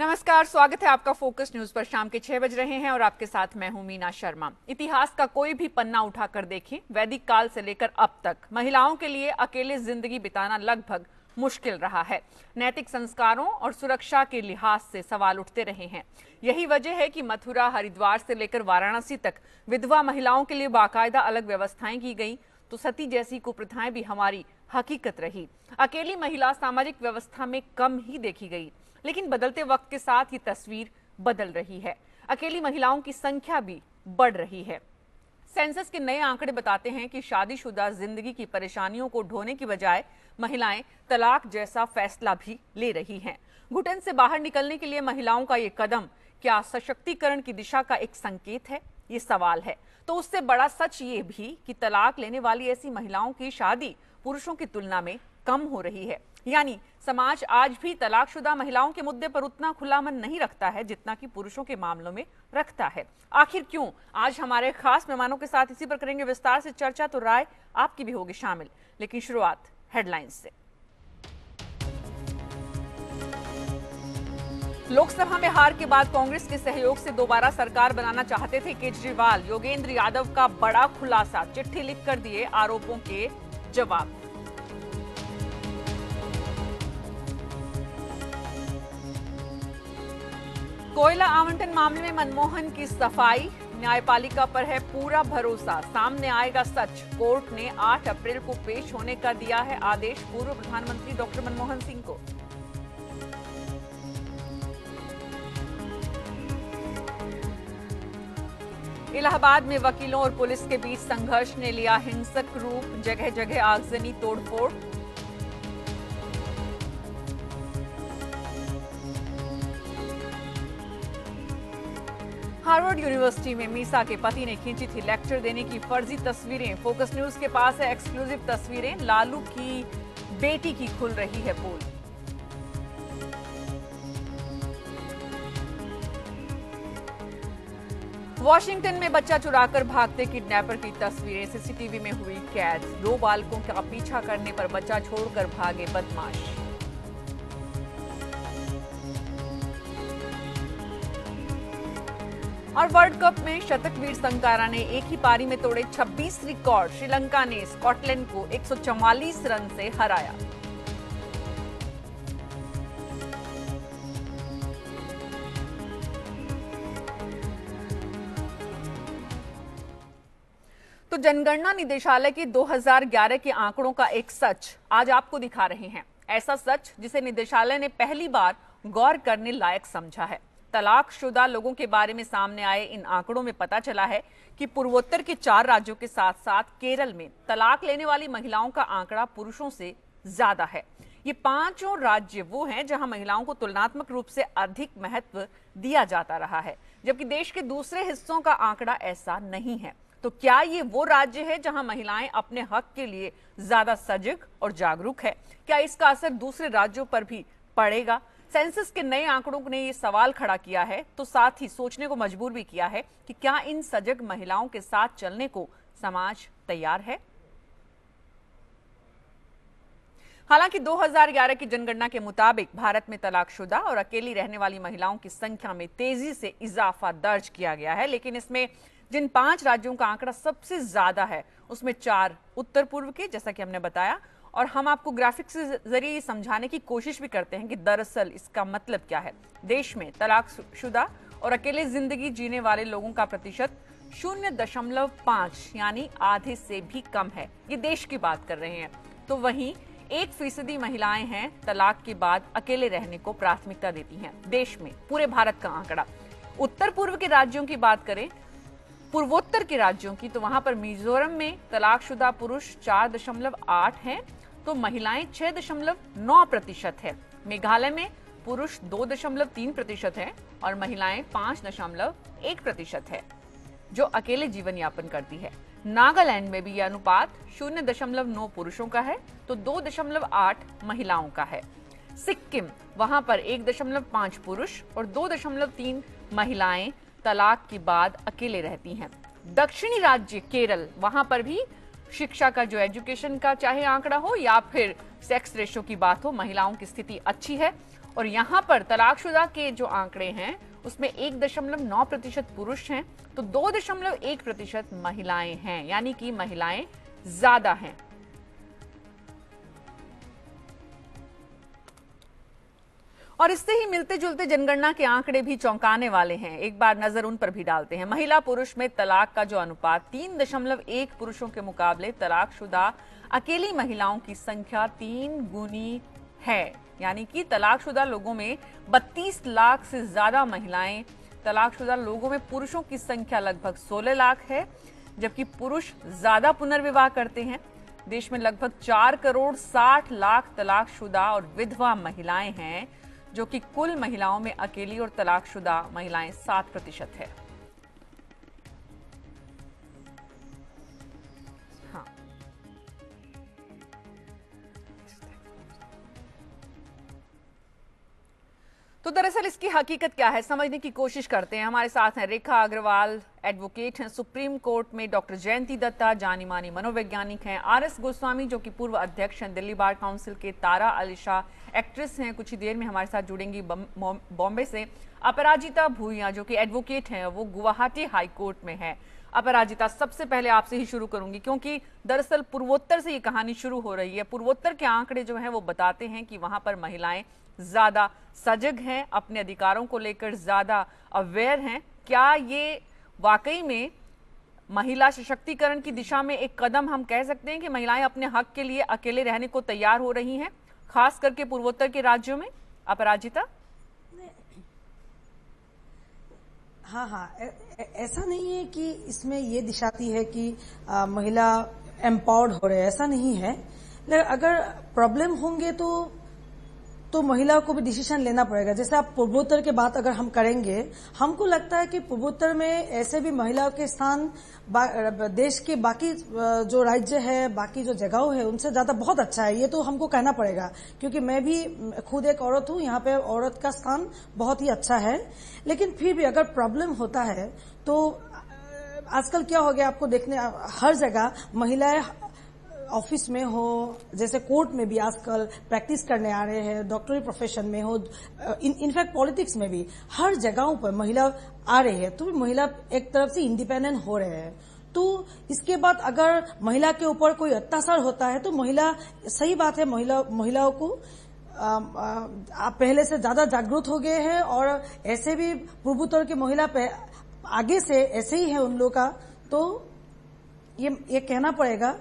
नमस्कार, स्वागत है आपका फोकस न्यूज पर। शाम के 6 बज रहे हैं और आपके साथ मैं हूं मीना शर्मा। इतिहास का कोई भी पन्ना उठाकर देखें, वैदिक काल से लेकर अब तक महिलाओं के लिए अकेले जिंदगी बिताना लगभग मुश्किल रहा है। नैतिक संस्कारों और सुरक्षा के लिहाज से सवाल उठते रहे हैं। यही वजह है कि मथुरा, हरिद्वार से लेकर वाराणसी तक विधवा महिलाओं के लिए बाकायदा अलग व्यवस्थाएं की गई, तो सती जैसी कुप्रथाएं भी हमारी हकीकत रही। अकेली महिला सामाजिक व्यवस्था में कम ही देखी गई, लेकिन बदलते वक्त के साथ ये तस्वीर बदल रही है। अकेली महिलाओं की संख्या भी बढ़ रही है। सेंसस के नए आंकड़े बताते हैं कि शादीशुदा जिंदगी की परेशानियों को ढोने की बजाय महिलाएं तलाक जैसा फैसला भी ले रही हैं। घुटन से बाहर निकलने के लिए महिलाओं का ये कदम क्या सशक्तिकरण की दिशा का एक संकेत है? ये सवाल है। तो उससे बड़ा सच ये भी कि तलाक लेने वाली ऐसी महिलाओं की शादी पुरुषों की तुलना में कम हो रही है। यानी समाज आज भी तलाकशुदा महिलाओं के मुद्दे पर उतना खुला मन नहीं रखता है जितना कि पुरुषों के मामलों में रखता है। आखिर क्यों? आज हमारे खास मेहमानों के साथ इसी पर करेंगे विस्तार से चर्चा, तो राय आपकी भी होगी शामिल। लेकिन शुरुआत हेडलाइंस से। लोकसभा में हार के बाद कांग्रेस के सहयोग से दोबारा सरकार बनाना चाहते थे केजरीवाल। योगेंद्र यादव का बड़ा खुलासा, चिट्ठी लिखकर दिए आरोपों के जवाब। कोयला आवंटन मामले में मनमोहन की सफाई, न्यायपालिका पर है पूरा भरोसा, सामने आएगा सच। कोर्ट ने 8 अप्रैल को पेश होने का दिया है आदेश पूर्व प्रधानमंत्री डॉक्टर मनमोहन सिंह को। इलाहाबाद में वकीलों और पुलिस के बीच संघर्ष ने लिया हिंसक रूप, जगह जगह आगजनी, तोड़फोड़। हार्वर्ड यूनिवर्सिटी में मीसा के पति ने खींची थी लेक्चर देने की फर्जी तस्वीरें। फोकस न्यूज के पास है एक्सक्लूसिव तस्वीरें। लालू की बेटी की खुल रही है पोल। वॉशिंगटन में बच्चा चुराकर भागते किडनैपर की तस्वीरें सीसीटीवी में हुई कैद। 2 बालकों का पीछा करने पर बच्चा छोड़कर भागे बदमाश। और वर्ल्ड कप में शतकवीर संकारा ने एक ही पारी में तोड़े 26 रिकॉर्ड। श्रीलंका ने स्कॉटलैंड को 144 रन से हराया। तो जनगणना निदेशालय के 2011 के आंकड़ों का एक सच आज आपको दिखा रहे हैं। ऐसा सच जिसे निदेशालय ने पहली बार गौर करने लायक समझा है। तलाकशुदा लोगों के बारे में सामने आए इन आंकड़ों में पता चला है कि पूर्वोत्तर के 4 राज्यों के साथ साथ केरल में तलाक लेने वाली महिलाओं का आंकड़ा पुरुषों से ज्यादा है। ये 5 राज्य वो हैं जहां महिलाओं को तुलनात्मक रूप से अधिक महत्व दिया जाता रहा है, जबकि देश के दूसरे हिस्सों का आंकड़ा ऐसा नहीं है। तो क्या ये वो राज्य है जहां महिलाएं अपने हक के लिए ज्यादा सजग और जागरूक है? क्या इसका असर दूसरे राज्यों पर भी पड़ेगा? सेंसस के नए आंकड़ों ने ये सवाल खड़ा किया है, तो साथ ही सोचने को मजबूर भी किया है कि क्या इन सजग महिलाओं के साथ चलने को समाज तैयार है? हालांकि 2011 की जनगणना के मुताबिक भारत में तलाकशुदा और अकेली रहने वाली महिलाओं की संख्या में तेजी से इजाफा दर्ज किया गया है, लेकिन इसमें जिन 5 राज्यों का आंकड़ा सबसे ज्यादा है उसमें 4 उत्तर पूर्व के, जैसा कि हमने बताया, और हम आपको ग्राफिक्स के जरिए समझाने की कोशिश भी करते हैं कि दरअसल इसका मतलब क्या है। देश में तलाकशुदा और अकेले जिंदगी जीने वाले लोगों का प्रतिशत 0.5 यानी आधे से भी कम है। ये देश की बात कर रहे हैं। तो वहीं 1% महिलाएं हैं तलाक के बाद अकेले रहने को प्राथमिकता देती हैं देश में, पूरे भारत का आंकड़ा। उत्तर पूर्व के राज्यों की बात करें, पूर्वोत्तर के राज्यों की, तो वहां पर मिजोरम में तलाकशुदा पुरुष 4.8 हैं, तो महिलाएं 6.9% है। मेघालय में पुरुष 2.3% है और महिलाएं 5.1% है जो अकेले जीवन यापन करती है। नागालैंड में भी यह अनुपात 0.9 पुरुषों का है तो 2.8 महिलाओं का है। सिक्किम, वहां पर 1.5 पुरुष और 2.3 महिलाएं तलाक के बाद अकेले रहती हैं। दक्षिणी राज्य केरल, वहां पर भी शिक्षा का जो एजुकेशन का चाहे आंकड़ा हो या फिर सेक्स रेशो की बात हो, महिलाओं की स्थिति अच्छी है और यहाँ पर तलाकशुदा के जो आंकड़े हैं उसमें 1.9% पुरुष हैं तो 2.1% महिलाएं हैं, यानी कि महिलाएं ज्यादा हैं। और इससे ही मिलते जुलते जनगणना के आंकड़े भी चौंकाने वाले हैं। एक बार नजर उन पर भी डालते हैं। महिला पुरुष में तलाक का जो अनुपात 3.1 पुरुषों के मुकाबले तलाकशुदा अकेली महिलाओं की संख्या 3 गुनी है, यानी कि तलाकशुदा लोगों में 32 लाख से ज्यादा महिलाएं, तलाकशुदा लोगों में पुरुषों की संख्या लगभग 16 लाख है, जबकि पुरुष ज्यादा पुनर्विवाह करते हैं। देश में लगभग 4 करोड़ 60 लाख तलाकशुदा और विधवा महिलाएं हैं, जो कि कुल महिलाओं में अकेली और तलाकशुदा महिलाएं 7% है। हाँ, तो दरअसल इसकी हकीकत क्या है समझने की कोशिश करते हैं। हमारे साथ हैं रेखा अग्रवाल, एडवोकेट हैं, सुप्रीम कोर्ट में डॉक्टर जयंती दत्ता, जानी मानी मनोवैज्ञानिक हैं, आर.एस. गोस्वामी जो कि पूर्व अध्यक्ष हैं दिल्ली बार काउंसिल के, तारा अलीशा एक्ट्रेस हैं, कुछ ही देर में हमारे साथ जुड़ेंगी बॉम्बे से, अपराजिता भूया जो कि एडवोकेट हैं, वो गुवाहाटी हाई कोर्ट में है। अपराजिता, सबसे पहले आपसे ही शुरू करूंगी क्योंकि दरअसल पूर्वोत्तर से ये कहानी शुरू हो रही है। पूर्वोत्तर के आंकड़े जो हैं वो बताते हैं कि वहां पर महिलाएं ज्यादा सजग हैं, अपने अधिकारों को लेकर ज्यादा अवेयर हैं। क्या ये वाकई में महिला सशक्तिकरण की दिशा में एक कदम हम कह सकते हैं कि महिलाएं अपने हक के लिए अकेले रहने को तैयार हो रही हैं, खास करके पूर्वोत्तर के राज्यों में? अपराजिता? हाँ, ऐसा नहीं है कि इसमें ये दिशाती है कि महिला एम्पावर्ड हो रहे हैं, ऐसा नहीं है। लेकिन अगर प्रॉब्लम होंगे तो महिला को भी डिसीजन लेना पड़ेगा। जैसे आप पूर्वोत्तर के बात अगर हम करेंगे, हमको लगता है कि पूर्वोत्तर में ऐसे भी महिला के स्थान देश के बाकी जो राज्य है, बाकी जो जगहों है उनसे ज्यादा बहुत अच्छा है। ये तो हमको कहना पड़ेगा, क्योंकि मैं भी खुद एक औरत हूँ। यहाँ पे औरत का स्थान बहुत ही अच्छा है। लेकिन फिर भी अगर प्रॉब्लम होता है तो आजकल क्या हो गया, आपको देखने हर जगह महिलाएं ऑफिस में हो, जैसे कोर्ट में भी आजकल प्रैक्टिस करने आ रहे हैं, डॉक्टरी प्रोफेशन में हो, इनफैक्ट पॉलिटिक्स में भी हर जगहों पर महिला आ रही है। तो महिला एक तरफ से इंडिपेंडेंट हो रहे हैं। तो इसके बाद अगर महिला के ऊपर कोई अत्याचार होता है तो महिला, सही बात है, महिलाओं को आप पहले से ज्यादा जागरूक हो गए हैं और ऐसे भी पूर्वोत्तर की महिला आगे से ऐसे ही है उन लोगों का। तो ये कहना पड़ेगा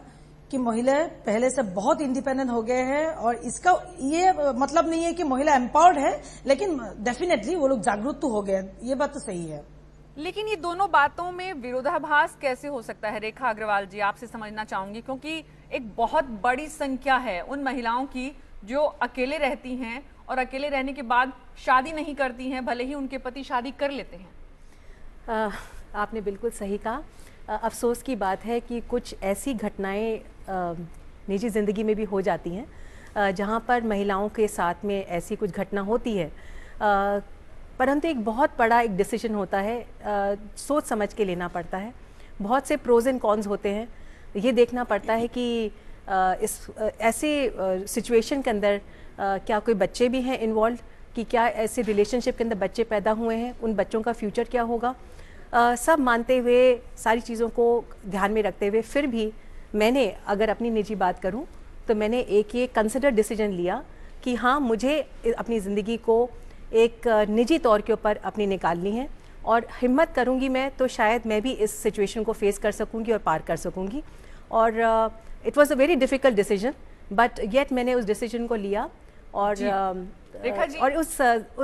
कि महिलाएं पहले से बहुत इंडिपेंडेंट हो गए हैं और इसका ये मतलब नहीं है कि महिला एम्पावर्ड है, लेकिन डेफिनेटली वो लोग जागरूक तो हो गए, ये बात तो सही है। लेकिन ये दोनों बातों में विरोधाभास कैसे हो सकता है? रेखा अग्रवाल जी, आपसे समझना चाहूंगी, क्योंकि एक बहुत बड़ी संख्या है उन महिलाओं की जो अकेले रहती हैं और अकेले रहने के बाद शादी नहीं करती हैं, भले ही उनके पति शादी कर लेते हैं। आपने बिल्कुल सही कहा। अफसोस की बात है कि कुछ ऐसी घटनाएं निजी ज़िंदगी में भी हो जाती हैं जहां पर महिलाओं के साथ में ऐसी कुछ घटना होती है, परंतु एक बहुत बड़ा एक डिसीजन होता है, सोच समझ के लेना पड़ता है। बहुत से प्रोज एंड कॉन्स होते हैं, ये देखना पड़ता है कि इस ऐसे सिचुएशन के अंदर क्या कोई बच्चे भी हैं इन्वॉल्व, कि क्या ऐसे रिलेशनशिप के अंदर बच्चे पैदा हुए हैं, उन बच्चों का फ्यूचर क्या होगा। सब मानते हुए, सारी चीज़ों को ध्यान में रखते हुए, फिर भी मैंने अगर अपनी निजी बात करूं तो मैंने एक ये कंसिडर डिसीजन लिया कि हाँ, मुझे अपनी ज़िंदगी को एक निजी तौर के ऊपर अपनी निकालनी है और हिम्मत करूंगी मैं तो शायद मैं भी इस सिचुएशन को फेस कर सकूंगी और पार कर सकूंगी। और it was a very difficult decision, but yet मैंने उस डिसीजन को लिया। और और उस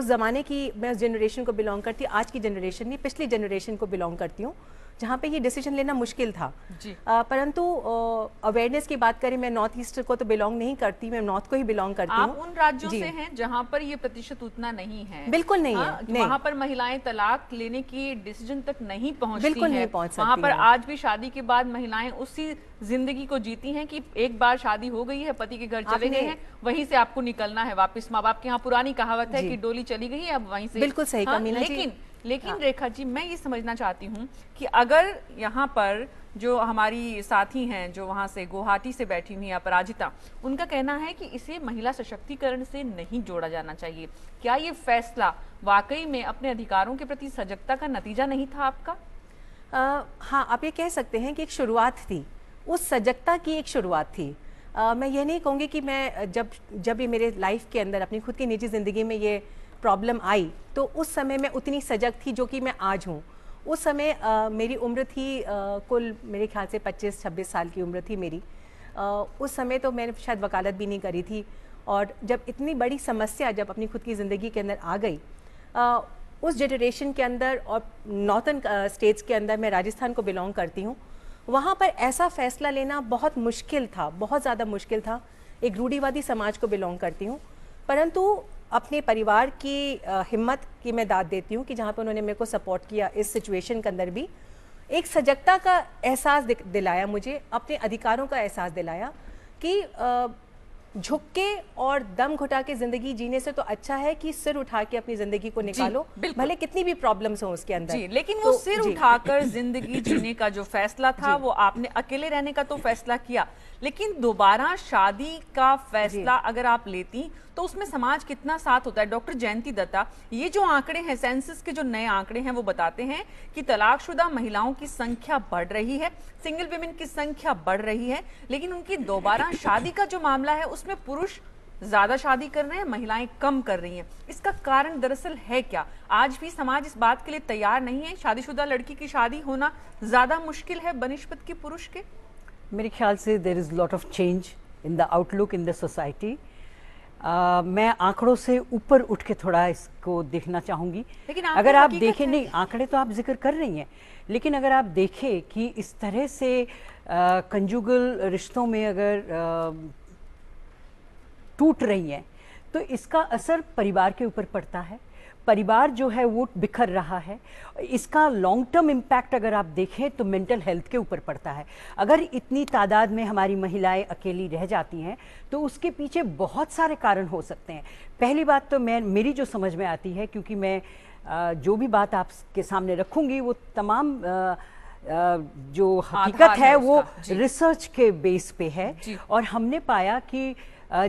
ज़माने की, मैं उस जनरेशन को बिलोंग करती हूँ, आज की जनरेशन नहीं, पिछली जनरेशन को बिलोंग करती हूँ, जहाँ पे ये डिसीजन लेना मुश्किल था। परंतु अवेयरनेस की बात करें, मैं नॉर्थ ईस्ट को तो बिलोंग नहीं करती, मैं नॉर्थ को ही बिलोंग करती हूँ। आप उन राज्यों से हैं जहाँ पर ये प्रतिशत उतना नहीं है? बिल्कुल नहीं है, नहीं। वहाँ पर महिलाएं तलाक लेने की डिसीजन तक नहीं पहुँचती, बिल्कुल नहीं पहुँच सकती। वहाँ पर आज भी शादी के बाद महिलाएं उसी जिंदगी को जीती हैं कि एक बार शादी हो गई है, पति के घर चले गए हैं, वहीं से आपको निकलना है वापस माँ बाप के यहाँ। पुरानी कहावत है कि डोली चली गई है, अब वहीं से। बिल्कुल सही कहा मीना जी। लेकिन रेखा जी, मैं ये समझना चाहती हूँ कि अगर यहाँ पर जो हमारी साथी हैं जो वहाँ से गुवाहाटी से बैठी हुई अपराजिता, उनका कहना है कि इसे महिला सशक्तिकरण से नहीं जोड़ा जाना चाहिए, क्या ये फैसला वाकई में अपने अधिकारों के प्रति सजगता का नतीजा नहीं था आपका? हाँ, आप ये कह सकते हैं कि एक शुरुआत थी, उस सजगता की एक शुरुआत थी। मैं ये नहीं कहूँगी कि मैं जब ये मेरे लाइफ के अंदर अपनी खुद की निजी ज़िंदगी में ये प्रॉब्लम आई तो उस समय मैं उतनी सजग थी जो कि मैं आज हूँ। उस समय मेरी उम्र थी कुल मेरे ख्याल से 25-26 साल की उम्र थी मेरी। उस समय तो मैंने शायद वकालत भी नहीं करी थी, और जब इतनी बड़ी समस्या जब अपनी खुद की ज़िंदगी के अंदर आ गई, उस जनरेशन के अंदर और नॉर्थन स्टेट्स के अंदर, मैं राजस्थान को बिलोंग करती हूँ, वहाँ पर ऐसा फैसला लेना बहुत मुश्किल था, बहुत ज़्यादा मुश्किल था। एक रूढ़िवादी समाज को बिलोंग करती हूँ, परंतु अपने परिवार की हिम्मत की मैं दाद देती हूँ कि जहाँ पर उन्होंने मेरे को सपोर्ट किया इस सिचुएशन के अंदर भी, एक सजगता का एहसास दिलाया मुझे, अपने अधिकारों का एहसास दिलाया कि झुक के और दम घुटा के जिंदगी जीने से तो अच्छा है कि सिर उठा के अपनी जिंदगी को निकालो, भले कितनी भी प्रॉब्लम्स हो उसके अंदर। जी, लेकिन वो सिर उठाकर जिंदगी जीने का जो फैसला था वो आपने अकेले रहने का तो फैसला किया, लेकिन दोबारा शादी का फैसला अगर आप लेती तो उसमें समाज कितना साथ होता है। डॉक्टर जयंती दत्ता, ये जो आंकड़े हैं, सेंसस के जो नए आंकड़े हैं, वो बताते हैं कि तलाकशुदा महिलाओं की संख्या बढ़ रही है, सिंगल विमेन की संख्या बढ़ रही है, लेकिन उनकी दोबारा शादी का जो मामला है उसमें पुरुष ज्यादा शादी कर रहे हैं, महिलाएं कम कर रही हैं। इसका कारण दरअसल है क्या? आज भी समाज इस बात के लिए तैयार नहीं है, शादीशुदा लड़की की शादी होना ज्यादा मुश्किल है बनिस्बत की पुरुष के? मेरे ख्याल से there is lot of change in the outlook in the society. मैं आंकड़ों से ऊपर उठ के थोड़ा इसको देखना चाहूँगी। लेकिन अगर आप देखें, नहीं आंकड़े तो आप जिक्र कर रही हैं, लेकिन अगर आप देखें कि इस तरह से कंजुगल रिश्तों में अगर टूट रही हैं तो इसका असर परिवार के ऊपर पड़ता है। परिवार जो है वो बिखर रहा है। इसका लॉन्ग टर्म इम्पैक्ट अगर आप देखें तो मेंटल हेल्थ के ऊपर पड़ता है। अगर इतनी तादाद में हमारी महिलाएं अकेली रह जाती हैं तो उसके पीछे बहुत सारे कारण हो सकते हैं। पहली बात तो मेरी जो समझ में आती है, क्योंकि मैं जो भी बात आपके सामने रखूंगी वो तमाम जो हकीकत है वो रिसर्च के बेस पे है, और हमने पाया कि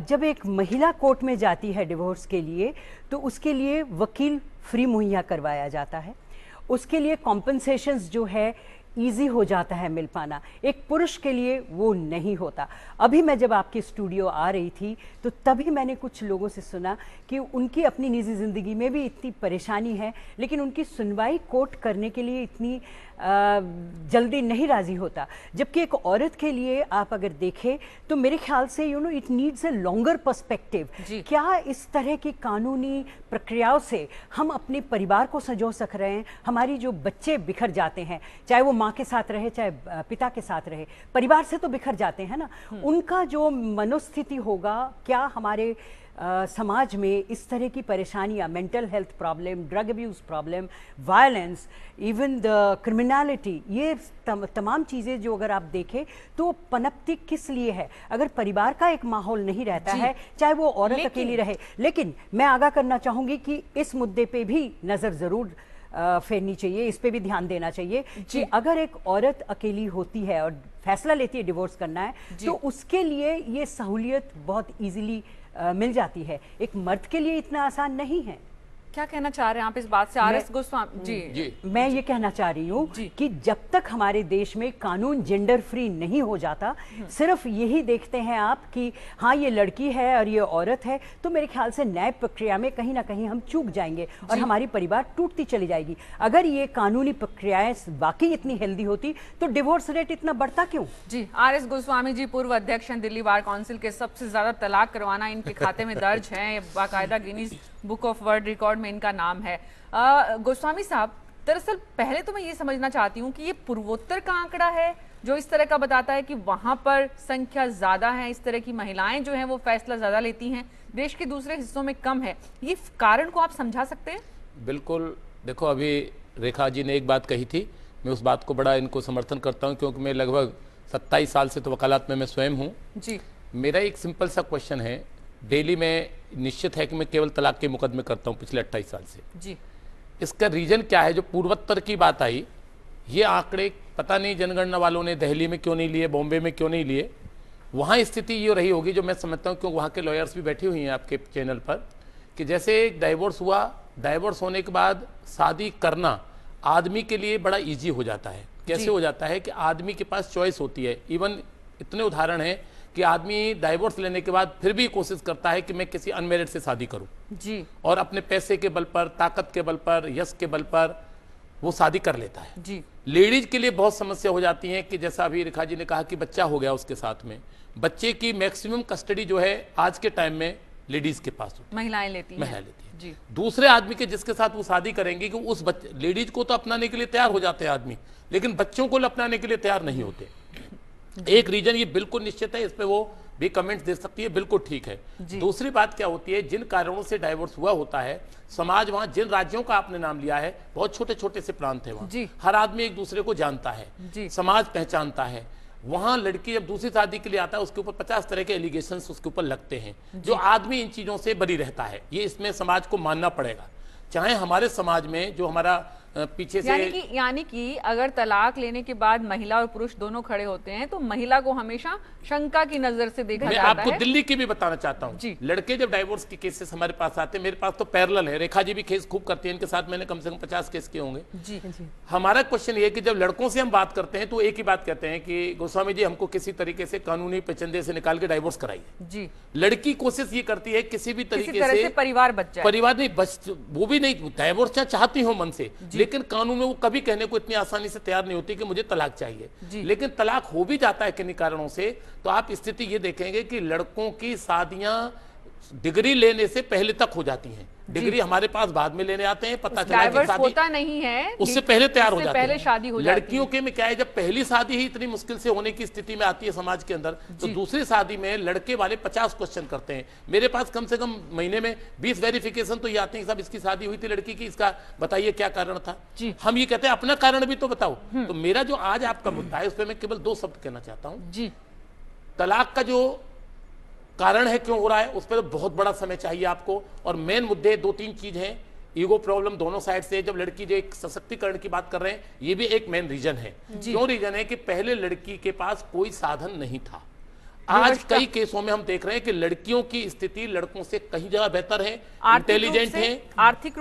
जब एक महिला कोर्ट में जाती है डिवोर्स के लिए तो उसके लिए वकील फ्री मुहैया करवाया जाता है, उसके लिए कॉम्पनसेशंस जो है ईजी हो जाता है मिल पाना। एक पुरुष के लिए वो नहीं होता। अभी मैं जब आपकी स्टूडियो आ रही थी तो तभी मैंने कुछ लोगों से सुना कि उनकी अपनी निजी ज़िंदगी में भी इतनी परेशानी है, लेकिन उनकी सुनवाई कोर्ट करने के लिए इतनी जल्दी नहीं राज़ी होता। जबकि एक औरत के लिए आप अगर देखें तो मेरे ख्याल से it needs a longer perspective. क्या इस तरह की कानूनी प्रक्रियाओं से हम अपने परिवार को संजो सक रहे हैं? हमारी जो बच्चे बिखर जाते हैं, चाहे वो माँ के साथ रहे चाहे पिता के साथ रहे, परिवार से तो बिखर जाते हैं ना, उनका जो मनोस्थिति होगा, क्या हमारे समाज में इस तरह की परेशानियां, mental health problem, drug abuse problem, violence, even the criminality, ये तमाम चीज़ें जो अगर आप देखें तो पनपती किस लिए है? अगर परिवार का एक माहौल नहीं रहता है, चाहे वो औरत अकेली रहे। लेकिन मैं आगाह करना चाहूँगी कि इस मुद्दे पे भी नज़र ज़रूर फेरनी चाहिए, इस पे भी ध्यान देना चाहिए कि अगर एक औरत अकेली होती है और फैसला लेती है डिवोर्स करना है तो उसके लिए ये सहूलियत बहुत इजीली मिल जाती है। एक मर्द के लिए इतना आसान नहीं है। क्या कहना चाह रहे हैं आप इस बात से? आर.एस. गोस्वामी जी, मैं ये कहना चाह रही हूँ कि जब तक हमारे देश में कानून जेंडर फ्री नहीं हो जाता, सिर्फ यही देखते हैं आप कि हाँ ये लड़की है और ये औरत है, तो मेरे ख्याल से न्याय प्रक्रिया में कहीं ना कहीं हम चूक जाएंगे और हमारी परिवार टूटती चली जाएगी। अगर ये कानूनी प्रक्रियाएं वाकई इतनी हेल्दी होती तो डिवोर्स रेट इतना बढ़ता क्यों? जी, आर.एस. गोस्वामी जी, पूर्व अध्यक्ष हैं दिल्ली बार काउंसिल के। सबसे ज्यादा तलाक करवाना इनके खाते में दर्ज है, बाकायदा Guinness book of world record में इनका नाम है। गोस्वामी साहब, दरअसल पहले तो मैं ये समझना चाहती हूँ कि ये पूर्वोत्तर का आंकड़ा है जो इस तरह का बताता है कि वहां पर संख्या ज्यादा है, इस तरह की महिलाएं जो हैं वो फैसला ज्यादा लेती हैं, देश के दूसरे हिस्सों में कम है। ये कारण को आप समझा सकते हैं? बिल्कुल। देखो, अभी रेखा जी ने एक बात कही थी, मैं उस बात को बड़ा इनको समर्थन करता हूँ, क्योंकि मैं लगभग 27 साल से तो वकालत में मैं स्वयं हूँ जी। मेरा एक सिंपल सा क्वेश्चन है, डेली में निश्चित है कि मैं केवल तलाक के मुकदमे करता हूं पिछले 28 साल से जी। इसका रीजन क्या है? जो पूर्वोत्तर की बात आई, ये आंकड़े पता नहीं जनगणना वालों ने दिल्ली में क्यों नहीं लिए, बॉम्बे में क्यों नहीं लिए। वहाँ स्थिति ये रही होगी, जो मैं समझता हूँ, क्योंकि वहाँ के लॉयर्स भी बैठी हुई हैं आपके चैनल पर, कि जैसे एक डाइवोर्स हुआ, डाइवोर्स होने के बाद शादी करना आदमी के लिए बड़ा इजी हो जाता है। कैसे हो जाता है कि आदमी के पास चॉइस होती है। इवन इतने उदाहरण हैं कि आदमी डाइवोर्स लेने के बाद फिर भी कोशिश करता है कि मैं किसी अनमेरिड से शादी करूं जी, और अपने पैसे के बल पर, ताकत के बल पर, यश के बल पर वो शादी कर लेता है जी। लेडीज के लिए बहुत समस्या हो जाती है कि जैसा अभी रेखा जी ने कहा कि बच्चा हो गया उसके साथ में, बच्चे की मैक्सिमम कस्टडी जो है आज के टाइम में लेडीज के पास होती है, महिलाएं लेती हैं। महिला लेती है। जी, दूसरे आदमी के जिसके साथ वो शादी करेंगे कि उस बच्चे, लेडीज को तो अपनाने के लिए तैयार हो जाते हैं आदमी, लेकिन बच्चों को अपनाने के लिए तैयार नहीं होते। एक रीजन ये बिल्कुल निश्चित है, इस पे वो भी कमेंट्स दे सकती है, बिल्कुल ठीक है। दूसरी बात क्या होती है, जिन कारणों से डाइवोर्स हुआ होता है, समाज वहां, जिन राज्यों का आपने नाम लिया है, बहुत छोटे छोटे से प्रांत है वहां, हर आदमी एक दूसरे को जानता है, समाज पहचानता है। वहां लड़की जब दूसरी शादी के लिए आता है, उसके ऊपर 50 तरह के एलिगेशंस उसके ऊपर लगते हैं, जो आदमी इन चीजों से बरी रहता है। ये इसमें समाज को मानना पड़ेगा। चाहे हमारे समाज में जो हमारा पीछे से यानी कि अगर तलाक लेने के बाद महिला और पुरुष दोनों खड़े होते हैं तो महिला को हमेशा शंका की नजर से देखा जाता है। मैं आपको दिल्ली की भी बताना चाहता हूँ, लड़के जब डाइवोर्स के केसेस हमारे पास आते हैं, मेरे पास तो पैरेलल है, रेखा जी भी केस खूब करती है, इनके साथ मैंने कम से कम 50 केस किए होंगे। जी। हमारा क्वेश्चन ये कि जब लड़कों से हम बात करते हैं तो एक ही बात कहते हैं कि गोस्वामी जी हमको किसी तरीके से कानूनी पेचंदे से निकाल के डाइवोर्स कराइए। जी। लड़की कोशिश ये करती है किसी भी तरीके से परिवार बच जाए, परिवार नहीं बच, वो भी नहीं, डाइवोर्स चाहती हो मन से, लेकिन कानून में वो कभी कहने को इतनी आसानी से तैयार नहीं होती कि मुझे तलाक चाहिए। लेकिन तलाक हो भी जाता है किन्हीं कारणों से, तो आप स्थिति ये देखेंगे कि लड़कों की शादियां डिग्री लेने से पहले तक हो जाती हैं। डिग्री हमारे पास बाद में लेने आते हैं, पता चला कि शादी होता नहीं है, उससे पहले तैयार हो जाते हैं, पहले शादी हो जाती है। लड़कियों के में क्या है, जब पहली शादी ही इतनी मुश्किल से होने की स्थिति में आती है समाज के अंदर, तो दूसरी शादी में लड़के वाले 50 क्वेश्चन करते हैं। मेरे पास कम से कम महीने में 20 वेरिफिकेशन तो ये आते हैं कि साहब इसकी शादी हुई थी लड़की की, इसका बताइए क्या कारण था। हम ये कहते हैं अपना कारण भी तो बताओ। तो मेरा जो आज आपका मुद्दा है उस पर मैं केवल 2 शब्द कहना चाहता हूँ। जी, तलाक का जो कारण है क्यों हो रहा है उस पर तो बहुत बड़ा समय चाहिए आपको, और मेन मुद्दे 2-3 चीज हैं। ईगो प्रॉब्लम दोनों साइड से, जब लड़की जो एक सशक्तिकरण की बात कर रहे हैं, ये भी एक मेन रीजन है। क्यों रीजन है कि पहले लड़की के पास कोई साधन नहीं था। आज कई केसों में हम देख रहे हैं कि लड़कियों की स्थिति लड़कों से कहीं जगह बेहतर है, इंटेलिजेंट है, आर्थिक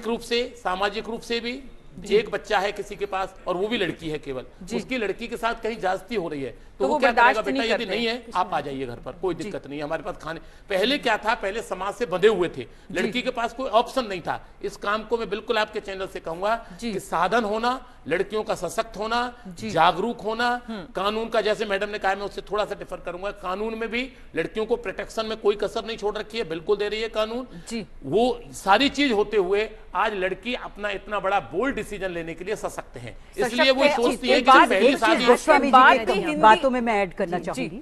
रूप से, सामाजिक रूप से भी। एक बच्चा है किसी के पास और वो भी लड़की है केवल, उसकी लड़की के साथ कहीं ज्यादती हो रही है तो वो क्या करेगा, बेटा यदि नहीं है आप आ जाइए घर पर, कोई दिक्कत नहीं है, हमारे पास खाने। पहले क्या था, पहले समाज से बंधे हुए थे, लड़की के पास कोई ऑप्शन नहीं था। इस काम को मैं बिल्कुल आपके चैनल से कहूंगा कि साधन होना, लड़कियों का सशक्त होना, जागरूक होना, कानून का, जैसे मैडम ने कहा, मैं उससे थोड़ा सा डिफर करूंगा, कानून में भी लड़कियों को प्रोटेक्शन में कोई कसर नहीं छोड़ रखी है, बिल्कुल दे रही है कानून। वो सारी चीज होते हुए आज लड़की अपना इतना बड़ा बोल्ड डिसीजन लेने के लिए सशक्त है, इसलिए वो सोचती है कि पहली शादी। गोस्वामी जी की बातों में मैं ऐड करना चाहूंगी,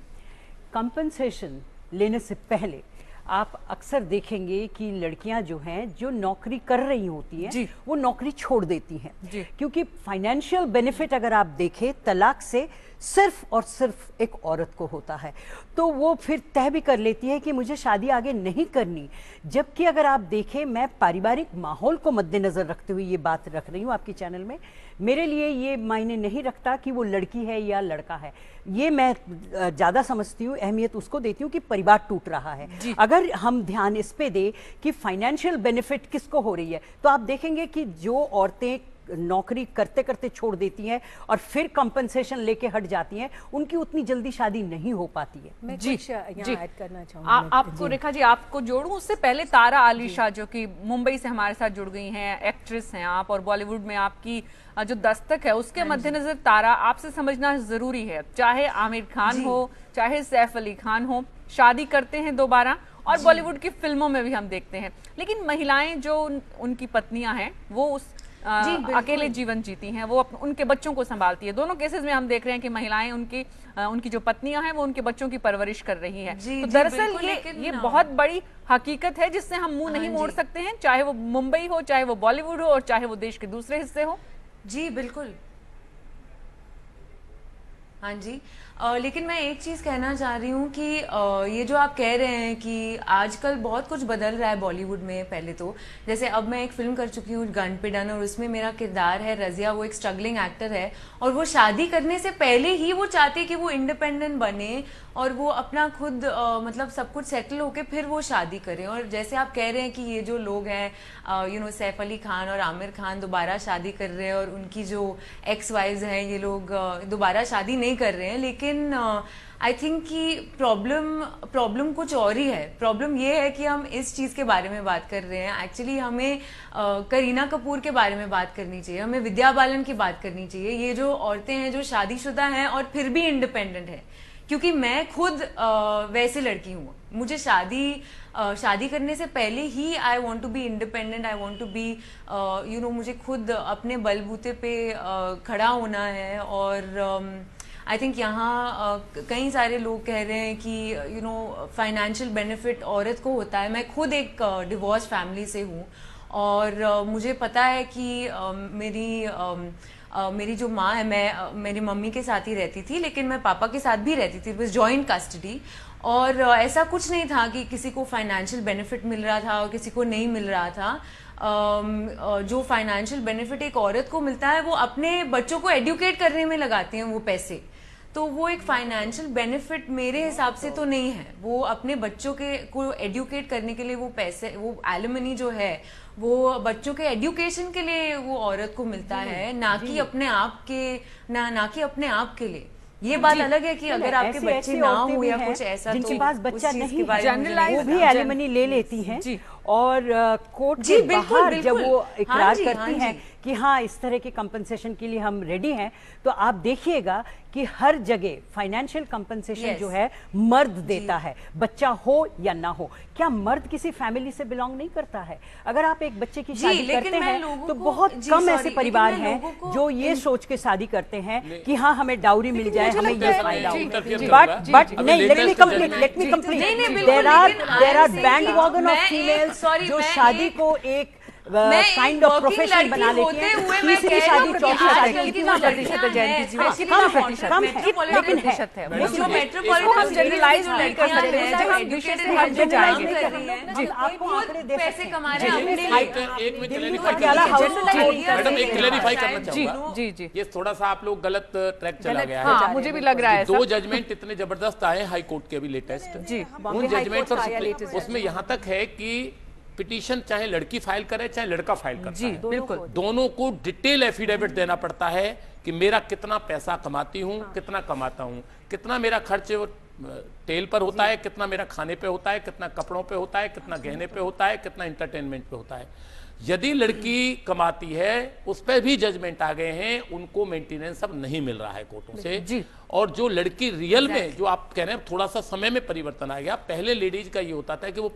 कंपनसेशन लेने से पहले आप अक्सर देखेंगे कि लड़कियां जो हैं, जो नौकरी कर रही होती हैं, वो नौकरी छोड़ देती हैं, क्योंकि फाइनेंशियल बेनिफिट अगर आप देखें तलाक से सिर्फ और सिर्फ एक औरत को होता है, तो वो फिर तय भी कर लेती है कि मुझे शादी आगे नहीं करनी। जबकि अगर आप देखें, मैं पारिवारिक माहौल को मद्देनजर रखते हुए ये बात रख रही हूँ आपके चैनल में, मेरे लिए ये मायने नहीं रखता कि वो लड़की है या लड़का है, ये मैं ज़्यादा समझती हूँ, अहमियत उसको देती हूँ कि परिवार टूट रहा है। अगर हम ध्यान इस पे दें कि फाइनेंशियल बेनिफिट किसको हो रही है, तो आप देखेंगे कि जो औरतें नौकरी करते करते छोड़ देती हैं और फिर कंपनसेशन लेके हट जाती हैं, उनकी उतनी जल्दी शादी नहीं हो पाती है। मैं कुछ यहाँ ऐड करना चाहूँगी। आपको रेखा जी, आपको जोड़ूं उससे पहले तारा आली शाह जो कि मुंबई से हमारे साथ जुड़ गई हैं, एक्ट्रेस हैं आप, और बॉलीवुड में आपकी जो दस्तक है उसके मद्देनजर तारा, आपसे समझना जरूरी है, चाहे आमिर खान हो, चाहे सैफ अली खान हो, शादी करते हैं दोबारा, और बॉलीवुड की फिल्मों में भी हम देखते हैं, लेकिन महिलाएं जो उनकी पत्नियां हैं वो उस अकेले जीवन जीती हैं, वो उनके बच्चों को संभालती है। दोनों केसेस में हम देख रहे हैं कि महिलाएं उनकी जो पत्नियां हैं वो उनके बच्चों की परवरिश कर रही हैं। तो दरअसल ये बहुत बड़ी हकीकत है जिससे हम मुंह नहीं मोड़ सकते हैं, चाहे वो मुंबई हो, चाहे वो बॉलीवुड हो, और चाहे वो देश के दूसरे हिस्से हो। जी बिल्कुल। हाँ जी। लेकिन मैं एक चीज कहना चाह रही हूँ कि ये जो आप कह रहे हैं कि आजकल बहुत कुछ बदल रहा है बॉलीवुड में। पहले तो जैसे अब मैं एक फिल्म कर चुकी हूँ गन पे डन, और उसमें मेरा किरदार है रजिया। वो एक स्ट्रगलिंग एक्टर है और वो शादी करने से पहले ही वो चाहती है कि वो इंडिपेंडेंट बने और वो अपना खुद मतलब सब कुछ सेटल होके फिर वो शादी करें। और जैसे आप कह रहे हैं कि ये जो लोग हैं सैफ अली खान और आमिर खान दोबारा शादी कर रहे हैं और उनकी जो एक्स वाइफ्स हैं ये लोग दोबारा शादी नहीं कर रहे हैं, लेकिन आई थिंक कि प्रॉब्लम कुछ और ही है। प्रॉब्लम ये है कि हम इस चीज के बारे में बात कर रहे हैं। एक्चुअली हमें करीना कपूर के बारे में बात करनी चाहिए, हमें विद्या बालन की बात करनी चाहिए। ये जो औरतें हैं जो शादीशुदा हैं और फिर भी इंडिपेंडेंट है, क्योंकि मैं खुद वैसे लड़की हूँ। मुझे शादी करने से पहले ही I want to be independent, I want to be मुझे खुद अपने बलबूते पे खड़ा होना है। और आई थिंक यहाँ कई सारे लोग कह रहे हैं कि फाइनेंशियल बेनिफिट औरत को होता है। मैं खुद एक डिवोर्स फैमिली से हूँ और मुझे पता है कि मेरी जो माँ है, मैं मेरी मम्मी के साथ ही रहती थी, लेकिन मैं पापा के साथ भी रहती थी। बस जॉइंट कस्टडी। और ऐसा कुछ नहीं था कि किसी को फाइनेंशियल बेनिफिट मिल रहा था और किसी को नहीं मिल रहा था। जो फाइनेंशियल बेनिफिट एक औरत को मिलता है वो अपने बच्चों को एडुकेट करने में लगाती हैं वो पैसे। तो वो एक फाइनेंशियल बेनिफिट मेरे हिसाब से तो नहीं है। वो अपने बच्चों को एडुकेट करने के लिए वो पैसे, वो एलिमनी जो है वो बच्चों के एजुकेशन के लिए वो औरत को मिलता है, ना कि अपने आप के लिए। ये बात अलग है कि अगर आपके बच्चे ना हो या कुछ ऐसा, जिनके तो पास बच्चा नहीं जनरलाइज वो भी एलिमनी ले लेती हैं और कोर्ट के बाहर जब वो इकरार करती हैं कि हाँ इस तरह के कंपनसेशन के लिए हम रेडी हैं, तो आप देखिएगा कि हर जगह फाइनेंशियल कंपनसेशन जो है मर्द देता है, बच्चा हो या ना हो। क्या मर्द किसी फैमिली से बिलोंग नहीं करता है? अगर आप एक बच्चे की शादी करते हैं तो बहुत कम ऐसे परिवार हैं जो ये सोच के शादी करते हैं कि हाँ हमें डाउरी मिल जाए, हमें ये फायदा हो। बट नहीं, let me complete. There are bandwagon of females जो शादी को एक काइंड ऑफ प्रोफेशन बना लेती हैं। तीसरी शादी, चौथी शादी, कितना प्रतिशत है जयंती जी? कम लेकिन है। हम जनरलाइज नहीं कर सकते हैं, जब हम विषय से हट जाएंगे। आपको आंकड़े दे पैसे कमा रहे हैं। एक में मैडम एक क्लैरिफाई करना चाहूंगा। जी ये थोड़ा सा आप लोग गलत ट्रैक चला गया है। मुझे भी लग रहा है 2 जजमेंट इतने जबरदस्त आए हाई कोर्ट के अभी लेटेस्ट जी, उन जजमेंट पर उसमें यहाँ तक है कि पिटीशन चाहे लड़की फाइल करे चाहे लड़का फाइल करता है, बिल्कुल दोनों को डिटेल एफिडेविट देना पड़ता है कि मेरा कितना पैसा कमाती हूँ, कितना कमाता हूँ, कितना मेरा खर्च तेल पर होता है, कितना मेरा खाने पे होता है, कितना कपड़ों पे होता है, कितना गहने पे होता है, कितना इंटरटेनमेंट पे होता है। यदि लड़की कमाती है उस पर भी जजमेंट आ गए हैं, उनको मेंटेनेंस अब नहीं मिल रहा है कोर्टों से जी। और जो लड़की रियल में जो आप कह रहे हैं थोड़ा सा समय में परिवर्तन आ गया। पहले लेडीज का ये होता था कि वो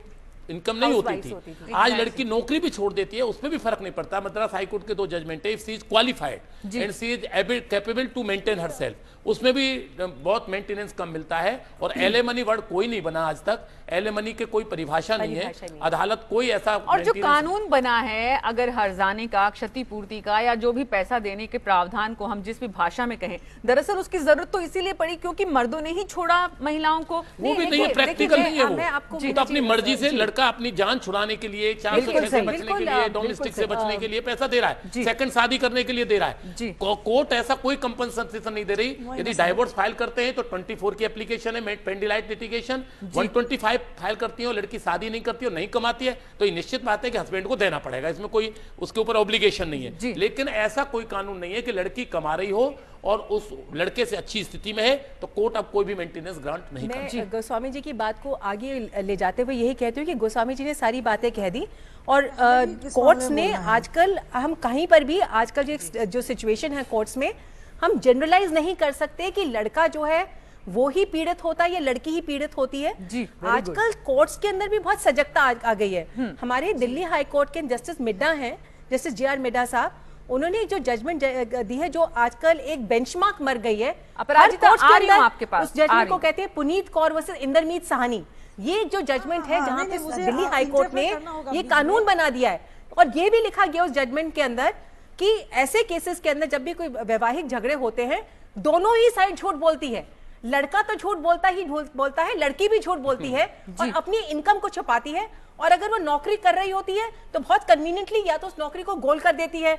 इनकम नहीं होती थी। आज लड़की नौकरी भी छोड़ देती है, उसमें भी फर्क नहीं पड़ता। मद्रास हाईकोर्ट के 2 जजमेंट है, if she is qualified and she is capable to maintain herself, उसमें भी बहुत मेंटेनेंस कम मिलता है। और एलिमनी वर्ड कोई नहीं बना आज तक, एलिमनी के कोई परिभाषा नहीं है, अदालत कोई ऐसा। और जो कानून बना है अगर हर्जाने का, क्षतिपूर्ति का या जो भी पैसा देने के प्रावधान को हम जिस भी भाषा में कहें, दरअसल उसकी जरूरत तो इसीलिए पड़ी क्योंकि मर्दों ने ही छोड़ा महिलाओं को। वो भी नहीं है, प्रैक्टिकल नहीं है वो तो अपनी मर्जी से लड़का अपनी जान छुड़ाने के लिए, 406 से बचने के लिए, डोमेस्टिक से बचने के लिए पैसा दे रहा है, सेकंड शादी करने के लिए दे रहा है। कोर्ट ऐसा कोई कंपनसेशन नहीं दे रही। यदि डाइवोर्स फाइल करते हैं तो 24 की एप्लीकेशन है, पेंडिलाइट लिटिगेशन, 125 फाइल करती है और लड़की शादी नहीं करती और नहीं कमाती है तो ये निश्चित बात है कि हस्बैंड को देना पड़ेगा, इसमें कोई उसके ऊपर ऑब्लिगेशन नहीं है। लेकिन ऐसा कोई कानून नहीं है कि लड़की कमा रही हो और उस लड़के से अच्छी स्थिति में है तो कोर्ट अब कोई भी मेंटेनेंस ग्रांट नहीं करती। मैं गोस्वामी जी की बात को आगे ले जाते हुए यही कहती हूँ कि गोस्वामी जी ने सारी बातें कह दी और कोर्ट्स ने आजकल, हम कहीं पर भी आजकल जो सिचुएशन है कोर्ट्स में, हम जनरलाइज नहीं कर सकते कि लड़का जो है वो ही पीड़ित होता है या लड़की ही पीड़ित होती है। आजकल कोर्ट्स के अंदर भी बहुत सजगता आ गई है। हमारे दिल्ली हाई कोर्ट के जस्टिस मिड्डा हैं, जस्टिस JR मिड्डा साहब, उन्होंने एक जो जजमेंट दी है जो आजकल एक बेंचमार्क मर गई है। अपराजिता आ रही हूं आपके पास, उस जजमेंट को कहते हैं पुनीत कौर वर्सेस इंदरमीत साहनी। ये जो जजमेंट है जहां पे दिल्ली हाई कोर्ट ने ये कानून बना दिया है और ये भी लिखा गया उस जजमेंट के अंदर कि ऐसे केसेस के अंदर जब भी कोई वैवाहिक झगड़े होते हैं, दोनों ही साइड झूठ बोलती है। लड़का तो झूठ बोलता है, लड़की भी झूठ बोलती है और अपनी इनकम को छुपाती है। और अगर वो नौकरी कर रही होती है तो बहुत कन्वीनियंटली या तो उस नौकरी को गोल कर देती है,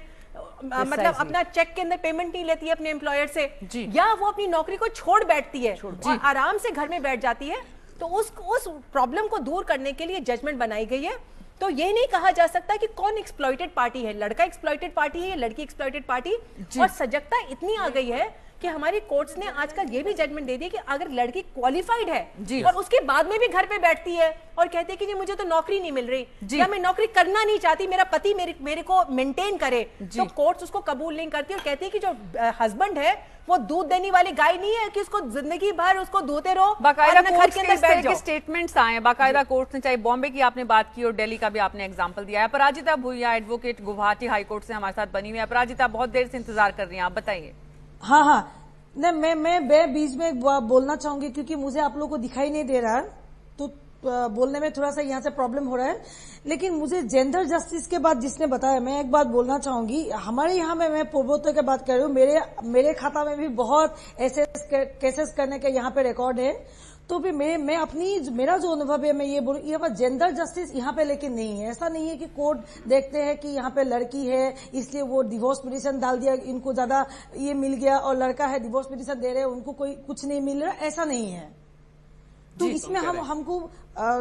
मतलब अपना चेक के अंदर पेमेंट नहीं लेती है अपने एम्प्लॉयर से, या वो अपनी नौकरी को छोड़ बैठती है और आराम से घर में बैठ जाती है। तो उस प्रॉब्लम को दूर करने के लिए जजमेंट बनाई गई है। तो ये नहीं कहा जा सकता कि कौन एक्सप्लॉइटेड पार्टी है, लड़का एक्सप्लॉइटेड पार्टी है या लड़की एक्सप्लॉइटेड पार्टी। और सजगता इतनी आ गई है कि हमारी कोर्ट्स ने आजकल ये भी जजमेंट दे दी कि अगर लड़की क्वालिफाइड है और उसके बाद में भी घर पे बैठती है और कहती है कि जी मुझे तो नौकरी नहीं मिल रही या मैं नौकरी करना नहीं चाहती, मेरा पति मेरे को मेंटेन करे, तो कोर्ट्स उसको कबूल नहीं करती और कहती है कि जो हस्बैंड है वो दूध देने वाली गाय नहीं है कि उसको जिंदगी भर उसको धोते रहो। बाकायदा कोर्ट के अंदर के स्टेटमेंट्स आए हैं, बाकायदा कोर्ट ने, चाहे बॉम्बे की आपने बात की और दिल्ली का भी आपने एग्जांपल दिया है। अपराजिता भूया एडवोकेट गुवाहाटी हाई कोर्ट से हमारे साथ बनी हुई है। अपराजिता, बहुत देर से इंतजार कर रही हैं, आप बताइए। हाँ, नहीं मैं बीच में बोलना चाहूंगी क्योंकि मुझे आप लोगों को दिखाई नहीं दे रहा, तो बोलने में थोड़ा सा यहाँ से प्रॉब्लम हो रहा है। लेकिन मुझे जेंडर जस्टिस के बाद जिसने बताया, मैं एक बात बोलना चाहूंगी। हमारे यहाँ में, मैं पूर्वोत्तर की बात कर रही हूँ, मेरे खाता में भी बहुत ऐसे केसेस करने के यहाँ पे रिकॉर्ड है। तो भी मेरा जो अनुभव है, मैं ये बोलूँ, ये बात जेंडर जस्टिस यहाँ पे लेकिन नहीं है। ऐसा नहीं है कि कोर्ट देखते हैं कि यहाँ पे लड़की है इसलिए वो डिवोर्स पिटीशन डाल दिया, इनको ज्यादा ये मिल गया, और लड़का है डिवोर्स पिटीशन दे रहे हैं उनको कोई कुछ नहीं मिल रहा, ऐसा नहीं है। तो इसमें हमको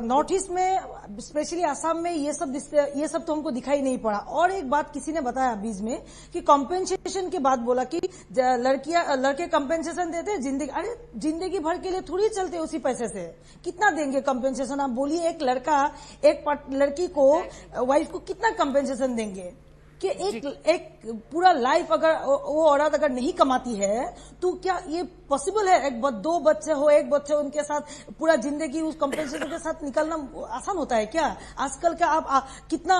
नॉर्थ ईस्ट में, स्पेशली आसाम में ये सब तो हमको दिखाई नहीं पड़ा। और एक बात किसी ने बताया बीच में कि कॉम्पेंसेशन की बात बोला कि लड़के कॉम्पेंसेशन देते हैं जिंदगी, अरे जिंदगी भर के लिए थोड़ी चलते उसी पैसे से, कितना देंगे कॉम्पेंसेशन? आप बोलिए, एक लड़का एक लड़की को, वाइफ को कितना कॉम्पेंसेशन देंगे? कि एक पूरा लाइफ अगर वो औरत अगर नहीं कमाती है तो क्या ये पॉसिबल है? दो बच्चे हो, एक बच्चे, उनके साथ पूरा जिंदगी उस कॉम्पेंसेशन के साथ निकलना आसान होता है क्या? आजकल का आप कितना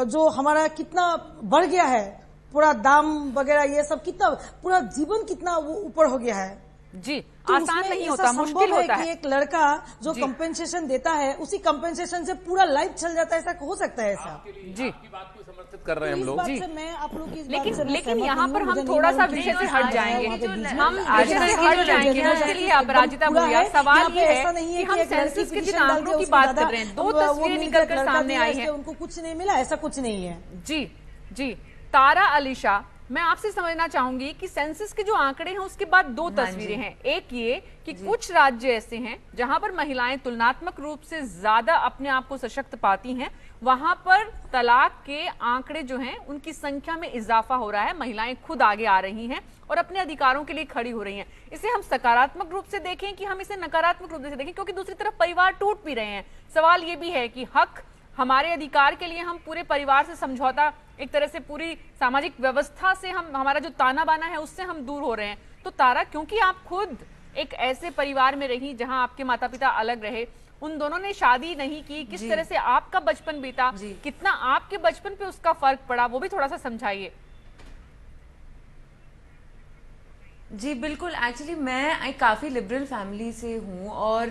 जो हमारा कितना बढ़ गया है, पूरा दाम वगैरह ये सब, कितना पूरा जीवन कितना वो ऊपर हो गया है जी। तो आसान नहीं होता, मुश्किल होता है कि एक लड़का जो कंपेंसेशन देता है उसी कंपेंसेशन से पूरा लाइफ चल जाता है, ऐसा हो सकता है ऐसा? जी, आपकी बात को समर्थित कर रहे हैं हम लोग। जी, मैं आप लोग की इस बात से लेकिन यहाँ पर हम थोड़ा सा विषय से हट जाएंगे, हम हट जाएंगे। उसके लिए अपराजिता भूया, सवाल ये है कि हम सेंसस के जिन आंकड़ों की बात कर रहे हैं, 2 तस्वीरें निकलकर सामने आई हैं, उनको कुछ नहीं मिला, ऐसा कुछ नहीं है। जी। तारा अलीशा, मैं आपसे समझना चाहूंगी कि सेंसस के जो आंकड़े हैं उसके बाद 2 तस्वीरें हैं। एक ये कि कुछ राज्य ऐसे हैं जहां पर महिलाएं तुलनात्मक रूप से ज्यादा अपने आप को सशक्त पाती हैं, वहां पर तलाक के आंकड़े जो हैं उनकी संख्या में इजाफा हो रहा है, महिलाएं खुद आगे आ रही हैं और अपने अधिकारों के लिए खड़ी हो रही हैं। इसे हम सकारात्मक रूप से देखें कि हम इसे नकारात्मक रूप से देखें, क्योंकि दूसरी तरफ परिवार टूट भी रहे हैं। सवाल ये भी है कि हक, हमारे अधिकार के लिए हम पूरे परिवार से समझौता, एक तरह से पूरी सामाजिक व्यवस्था से हमारा जो ताना बाना है उससे हम दूर हो रहे हैं। तो तारा, क्योंकि आप खुद एक ऐसे परिवार में रही जहां आपके माता पिता अलग रहे, उन दोनों ने शादी नहीं की, किस तरह से आपका बचपन बीता, कितना आपके बचपन पे उसका फर्क पड़ा, वो भी थोड़ा सा समझाइए। जी बिल्कुल, एक्चुअली मैं एक काफ़ी लिबरल फैमिली से हूँ और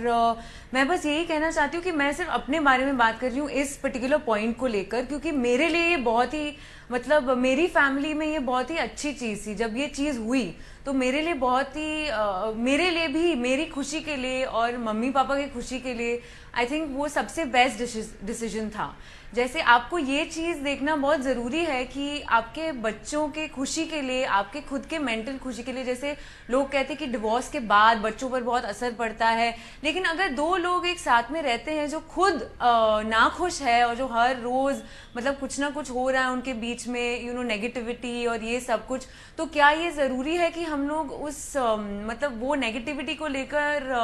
मैं बस यही कहना चाहती हूँ कि मैं सिर्फ अपने बारे में बात कर रही हूँ इस पर्टिकुलर पॉइंट को लेकर, क्योंकि मेरे लिए ये बहुत ही, मतलब मेरी फैमिली में ये बहुत ही अच्छी चीज़ थी। जब ये चीज़ हुई तो मेरे लिए बहुत ही मेरे लिए भी, मेरी खुशी के लिए और मम्मी पापा की खुशी के लिए आई थिंक वो सबसे बेस्ट डिसीजन था। जैसे आपको ये चीज़ देखना बहुत ज़रूरी है कि आपके बच्चों के खुशी के लिए, आपके खुद के मेंटल खुशी के लिए, जैसे लोग कहते हैं कि डिवोर्स के बाद बच्चों पर बहुत असर पड़ता है, लेकिन अगर 2 लोग एक साथ में रहते हैं जो खुद नाखुश है और जो हर रोज़ मतलब कुछ ना कुछ हो रहा है उनके बीच में, नेगेटिविटी और ये सब कुछ, तो क्या ये ज़रूरी है कि हम लोग उस मतलब वो नेगेटिविटी को लेकर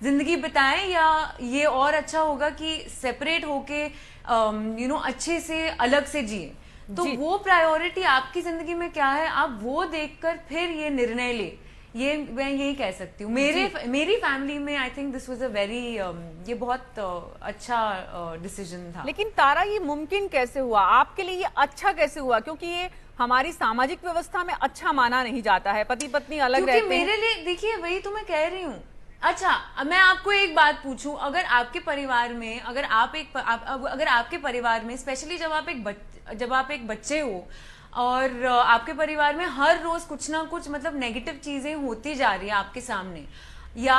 ज़िंदगी बिताएं, या ये और अच्छा होगा कि सेपरेट होके अच्छे से अलग से जिए? तो वो प्रायोरिटी आपकी जिंदगी में क्या है, आप वो देखकर फिर ये निर्णय ले, ये मैं यही कह सकती हूँ। मेरी फैमिली में I think this was a very, ये बहुत अच्छा डिसीजन था। लेकिन तारा, ये मुमकिन कैसे हुआ आपके लिए, ये अच्छा कैसे हुआ? क्योंकि ये हमारी सामाजिक व्यवस्था में अच्छा माना नहीं जाता है, पति पत्नी अलग रहते हैं। मेरे लिए देखिए, वही तो मैं कह रही हूँ। अच्छा, मैं आपको एक बात पूछूं, अगर आपके परिवार में, अगर आपके परिवार में स्पेशली जब आप एक बच्चे हो, और आपके परिवार में हर रोज कुछ ना कुछ मतलब नेगेटिव चीजें होती जा रही है आपके सामने, या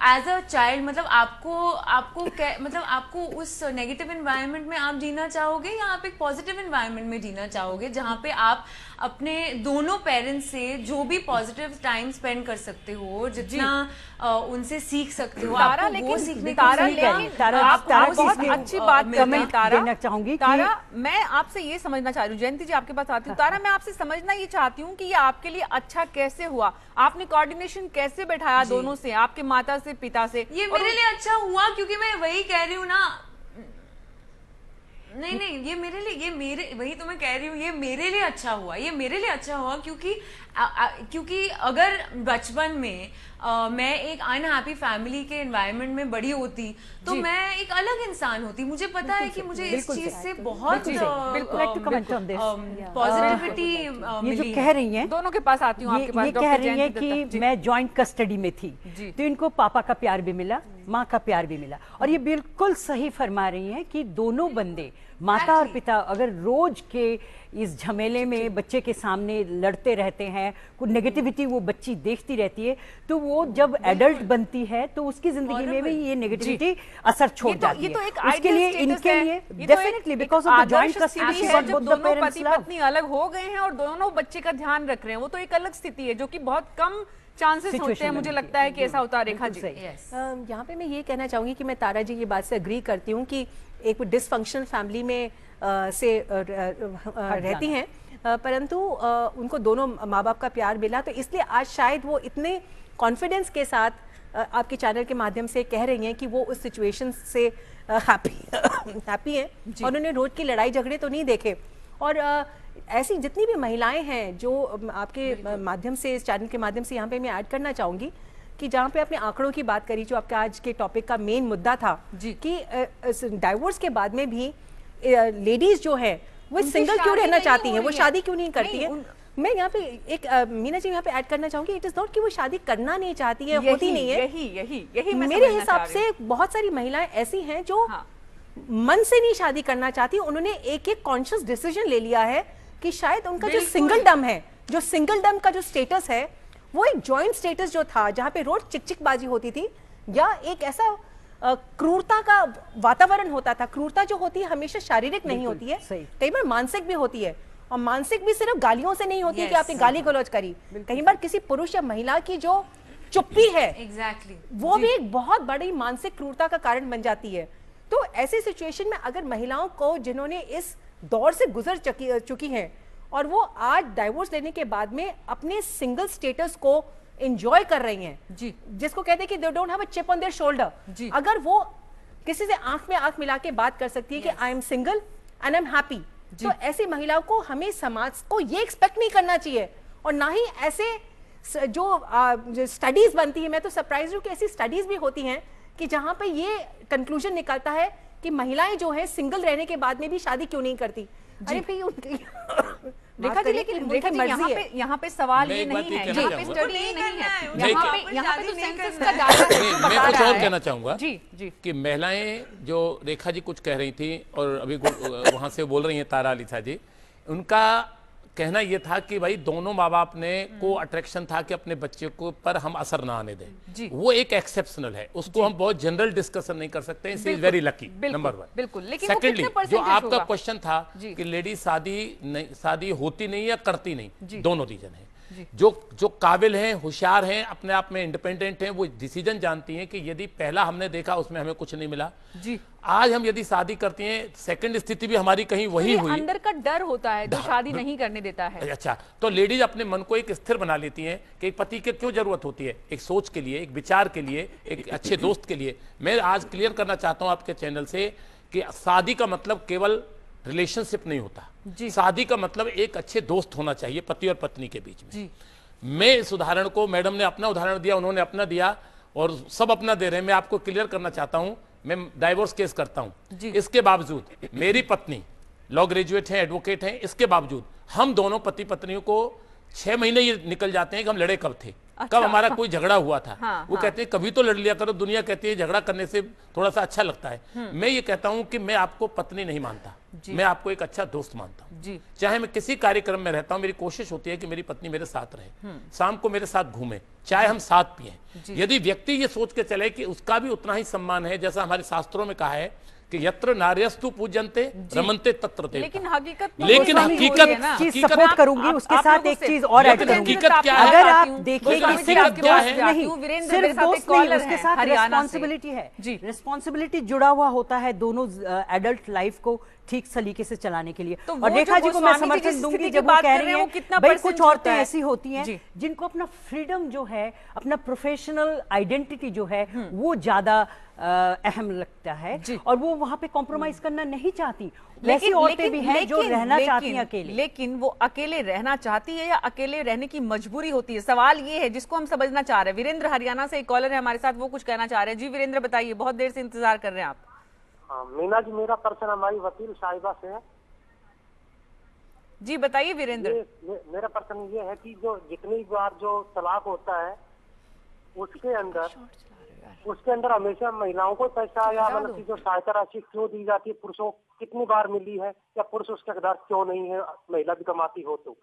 एज अ चाइल्ड मतलब आपको मतलब आपको उस नेगेटिव एनवायरनमेंट में आप जीना चाहोगे, या आप एक पॉजिटिव एनवायरनमेंट में जीना चाहोगे जहां पे आप अपने दोनों पेरेंट्स से जो भी पॉजिटिव टाइम स्पेंड कर सकते हो, जितना उनसे सीख सकते हो, तारा, आपको वो लेकिन सीखने तारा, को मिलेगा। लेकिन तारा, आप तारा बहुत इसमें, अच्छी बात कर रही हैं तारा। देना चाहूंगी कि- तारा, मैं आपसे ये समझना चाह रही हूँ, जयंती जी आपके पास आती हूँ। तारा, मैं आपसे समझना ये चाहती हूँ कि ये आपके लिए अच्छा कैसे हुआ, आपने कोऑर्डिनेशन कैसे बैठाया दोनों से, आपके माता से, पिता से? ये मेरे लिए अच्छा हुआ क्योंकि मैं वही कह रही हूँ ना, नहीं ये मेरे लिए, वही तो मैं कह रही हूँ, ये मेरे लिए अच्छा हुआ, ये मेरे लिए अच्छा हुआ क्योंकि अगर बचपन में मैं एक अनहैप्पी फैमिली के एनवायरनमेंट में बड़ी होती तो मैं एक अलग इंसान होती। मुझे पता है कि मुझे इस चीज से बहुत पॉजिटिविटी ये जो कह रही हैं, दोनों के पास आती हूँ, आपके पास ये कह डॉक्टर रही हैं जयंती दत्ता। कि मैं जॉइंट कस्टडी में थी, जी। तो इनको पापा का प्यार भी मिला, माँ का प्यार भी मिला, और ये बिल्कुल सही फरमा रही हैं कि दोनों बंदे, माता और पिता, अगर रोज के इस झमेले में बच्चे के सामने लड़ते रहते हैं, कुछ नेगेटिविटी वो बच्ची देखती रहती है, तो वो जब एडल्ट बनती है तो उसकी जिंदगी में भी ये नेगेटिविटी असर छोड़ जाती है। ये तो एक उसके लिए, इनके लिए definitely because of the joint custody है, जब दोनों पति पत्नी अलग हो गए हैं और दोनों बच्चे का ध्यान रख रहे हैं, वो तो एक अलग स्थिति है जो कि बहुत कम चांसेस होते हैं, मुझे लगता है कि ऐसा होता है। रेखा जी, यहाँ पे मैं ये कहना चाहूंगी कि मैं तारा जी की बात से अग्री करती हूँ कि एक डिसफंक्शनल फैमिली में से रहती हैं, परंतु उनको दोनों माँ बाप का प्यार मिला, तो इसलिए आज शायद वो इतने कॉन्फिडेंस के साथ आपके चैनल के माध्यम से कह रही हैं कि वो उस सिचुएशन से हैप्पी हैं और उन्होंने रोज की लड़ाई झगड़े तो नहीं देखे। और ऐसी जितनी भी महिलाएं हैं जो आपके माध्यम से, इस चैनल के माध्यम से यहाँ पे मैं ऐड करना चाहूँगी कि जहाँ पे आपने आंकड़ों की बात करी, जो आपका आज के टॉपिक का मेन मुद्दा था कि डाइवोर्स के बाद में भी लेडीज जो है वो सिंगल क्यों रहना चाहती हैं, वो शादी क्यों नहीं करती हैं। मैं यहाँ पे एक मीना जी यहाँ पे ऐड करना चाहूंगी, इट इज नॉट कि वो शादी करना नहीं चाहती है, होती नहीं है, यही मेरे हिसाब से बहुत सारी महिलाएं ऐसी हैं जो मन से नहीं शादी करना चाहती, उन्होंने एक कॉन्शियस डिसीजन ले लिया है कि शायद उनका जो सिंगल डम है, जो सिंगल डम का जो स्टेटस है वो एक जॉइंट स्टेटस जो था जहाँ पे रोज चिकचिकबाजी होती थी, या एक ऐसा क्रूरता का वातावरण होता था। क्रूरता जो होती है हमेशा शारीरिक नहीं होती है, कई बार मानसिक भी होती है, और मानसिक भी सिर्फ गालियों से नहीं होती है कि आपने गाली गलौज करी, कई बार किसी पुरुष या महिला की जो चुप्पी है वो भी एक बहुत बड़ी मानसिक क्रूरता का कारण बन जाती है। तो ऐसी सिचुएशन में अगर महिलाओं को, जिन्होंने इस दौर से गुजर चुकी हैं और वो आज डाइवोर्स लेने के बाद में अपने सिंगल स्टेटस को एंजॉय कर रही हैं, जी, जिसको कहते हैं कि they don't have a chip on their shoulder, अगर वो किसी से आंख में आंख मिला के बात कर सकती है कि I am single and I am happy, तो ऐसी महिलाओं को हमें समाज को ये एक्सपेक्ट नहीं करना चाहिए, और ना ही ऐसे जो स्टडीज बनती है, मैं तो सरप्राइज हूँ कि ऐसी स्टडीज भी होती हैं कि जहां पे ये कंक्लूजन निकलता है कि महिलाएं जो है सिंगल रहने के बाद में भी शादी क्यों नहीं करती। अरे भाई उनकी रेखा जी, लेकिन रेखा जी यहाँ पे सवाल ये नहीं है, यहाँ पे स्टडी ये नहीं है, यहाँ पे तो सेंसस का डाटा मैं कुछ और कहना चाहूंगा जी कि महिलाएं जो रेखा जी कुछ कह रही थी और अभी वहां से बोल रही हैं तारा अलीसा जी, उनका कहना यह था कि भाई दोनों माँ बाप ने को अट्रैक्शन था कि अपने बच्चे को पर हम असर ना आने दें, वो एक एक्सेप्शनल है, उसको हम बहुत जनरल डिस्कशन नहीं कर सकते, she is very lucky, number one. बिल्कुल, लेकिन सेकेंडली जो आपका क्वेश्चन था कि लेडी शादी होती नहीं या करती नहीं, दोनों रीजन है। जो काबिल हैं, होशियार हैं, अपने आप में इंडिपेंडेंट हैं, वो डिसीजन जानती हैं कि यदि पहला हमने देखा उसमें हमें कुछ नहीं मिला, जी, आज हम यदि शादी करती हैं, सेकंड स्थिति भी हमारी कहीं वही हुई, अंदर का डर होता है जो शादी नहीं करने देता है। अच्छा, तो लेडीज अपने मन को एक स्थिर बना लेती हैं कि एक पति की क्यों जरूरत होती है, एक सोच के लिए, एक विचार के लिए, एक अच्छे दोस्त के लिए। मैं आज क्लियर करना चाहता हूं आपके चैनल से कि शादी का मतलब केवल रिलेशनशिप नहीं होता, शादी का मतलब एक अच्छे दोस्त होना चाहिए पति और पत्नी के बीच में। जी। मैं इस उदाहरण को, मैडम ने अपना उदाहरण दिया, उन्होंने अपना दिया और सब अपना दे रहे हैं, मैं आपको क्लियर करना चाहता हूं, मैं डाइवोर्स केस करता हूं, इसके बावजूद मेरी पत्नी लॉ ग्रेजुएट है, एडवोकेट है, इसके बावजूद हम दोनों पति पत्नियों को 6 महीने ये निकल जाते हैं कि हम लड़े कब थे, कब हमारा कोई झगड़ा हुआ था। वो कहते हैं कभी तो लड़ लिया करो, दुनिया कहती है झगड़ा करने से थोड़ा सा अच्छा लगता है। मैं ये कहता हूं कि मैं आपको पत्नी नहीं मानता, मैं आपको एक अच्छा दोस्त मानता हूँ जी। चाहे मैं किसी कार्यक्रम में रहता हूँ, मेरी कोशिश होती है कि मेरी पत्नी मेरे साथ रहे, शाम को मेरे साथ घूमे, चाय हम साथ पिए। यदि व्यक्ति ये सोच के चले कि उसका भी उतना ही सम्मान है जैसा हमारे शास्त्रों में कहा है कि यत्र नार्यस्तु पूजन्ते रमन्ते तत्र देवता। लेकिन हकीकत चीज सपोर्ट करूंगी, उसके साथ एक चीज और ऐड करूंगी। अगर आप देखिए कि सिर्फ दोस्त नहीं, सिर्फ दोस्त नहीं, उसके साथ रिस्पॉन्सिबिलिटी है। रिस्पॉन्सिबिलिटी जुड़ा हुआ होता है दोनों एडल्ट लाइफ को ठीक सलीके से चलाने के लिए। और रेखा जी को मैं समर्थन दूंगी जब वो कह रही है भाई कुछ औरतें ऐसी होती हैं जिनको अपना फ्रीडम जो है, अपना प्रोफेशनल आइडेंटिटी जो है वो ज्यादा अहम लगता है और वो वहां पे कॉम्प्रोमाइज करना नहीं चाहती। वैसी औरतें भी हैं जो रहना चाहती हैं अकेले। लेकिन वो अकेले रहना चाहती है या अकेले रहने की मजबूरी होती है? सवाल ये है जिसको हम समझना चाह रहे हैं। वीरेंद्र हरियाणा से एक कॉलर है हमारे साथ, वो कुछ कहना चाह रहे हैं। जी वीरेंद्र बताइए, बहुत देर से इंतजार कर रहे हैं आप। मीना जी, मेरा प्रश्न हमारी वकील साहिबा से है। जी बताइए वीरेंद्र। मेरा प्रश्न ये है कि जो जितनी बार जो तलाक होता है उसके अंदर हमेशा महिलाओं को पैसा या मतलब की जो सहायता राशि क्यों दी जाती है, पुरुषों को कितनी बार मिली है, या पुरुष उसके हकदार क्यों नहीं है, महिला भी कमाती हो तो?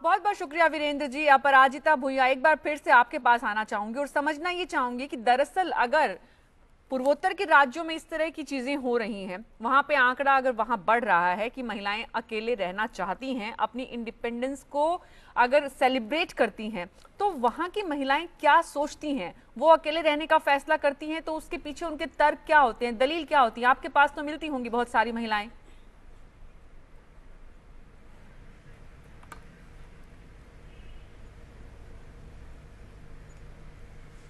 बहुत बहुत शुक्रिया वीरेंद्र जी। अपराजिता भुइया, एक बार फिर से आपके पास आना चाहूंगी और समझना ये चाहूंगी कि दरअसल अगर पूर्वोत्तर के राज्यों में इस तरह की चीजें हो रही हैं, वहां पे आंकड़ा अगर वहां बढ़ रहा है कि महिलाएं अकेले रहना चाहती हैं, अपनी इंडिपेंडेंस को अगर सेलिब्रेट करती हैं, तो वहां की महिलाएं क्या सोचती हैं? वो अकेले रहने का फैसला करती हैं तो उसके पीछे उनके तर्क क्या होते हैं, दलील क्या होती है? आपके पास तो मिलती होंगी बहुत सारी महिलाएं।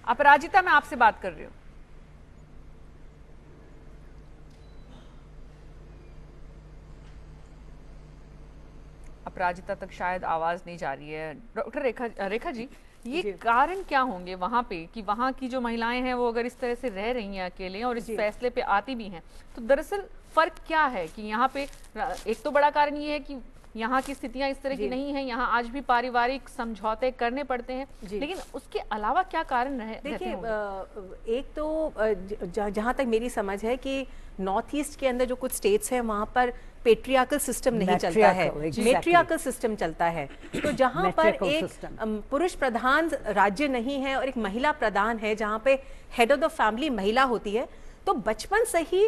अपराजिता, मैं आपसे बात कर रही हूँ। अपराजिता तक शायद आवाज नहीं जा रही है। डॉक्टर रेखा जी, ये कारण क्या होंगे वहां पे कि वहां की जो महिलाएं हैं वो अगर इस तरह से रह रही हैं अकेले और इस फैसले पे आती भी हैं, तो दरअसल फर्क क्या है कि यहाँ पे एक तो बड़ा कारण ये है कि यहाँ की स्थितियां इस तरह की नहीं है, यहाँ आज भी पारिवारिक समझौते करने पड़ते हैं, लेकिन उसके अलावा क्या कारण देखिए, एक तो जहाँ तक मेरी समझ है कि नॉर्थ ईस्ट के अंदर जो कुछ स्टेट्स हैं वहाँ पर पेट्रियार्कल सिस्टम नहीं चलता है, मेट्रियार्कल सिस्टम चलता है। तो जहाँ पर एक पुरुष प्रधान राज्य नहीं है और एक महिला प्रधान है, जहाँ पे हेड ऑफ द फैमिली महिला होती है, तो बचपन से ही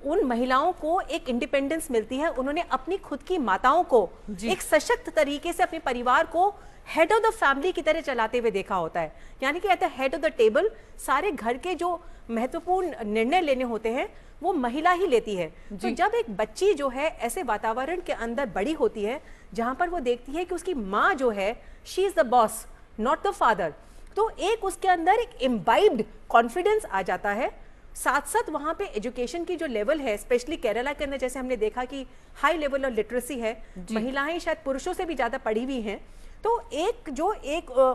उन महिलाओं को एक इंडिपेंडेंस मिलती है। उन्होंने अपनी खुद की माताओं को एक सशक्त तरीके से अपने परिवार को हेड ऑफ द फैमिली की तरह चलाते हुए देखा होता है, यानी कि at the head of the table सारे घर के जो महत्वपूर्ण निर्णय लेने होते हैं वो महिला ही लेती है। तो जब एक बच्ची जो है ऐसे वातावरण के अंदर बड़ी होती है जहां पर वो देखती है कि उसकी माँ जो है she is the boss not the father, तो एक उसके अंदर एक इम्बाइब्ड कॉन्फिडेंस आ जाता है। साथ साथ वहाँ पे एजुकेशन की जो लेवल है, स्पेशली केरला के अंदर जैसे हमने देखा कि हाई लेवल ऑफ लिटरेसी है, महिलाएं शायद पुरुषों से भी ज्यादा पढ़ी हुई हैं, तो एक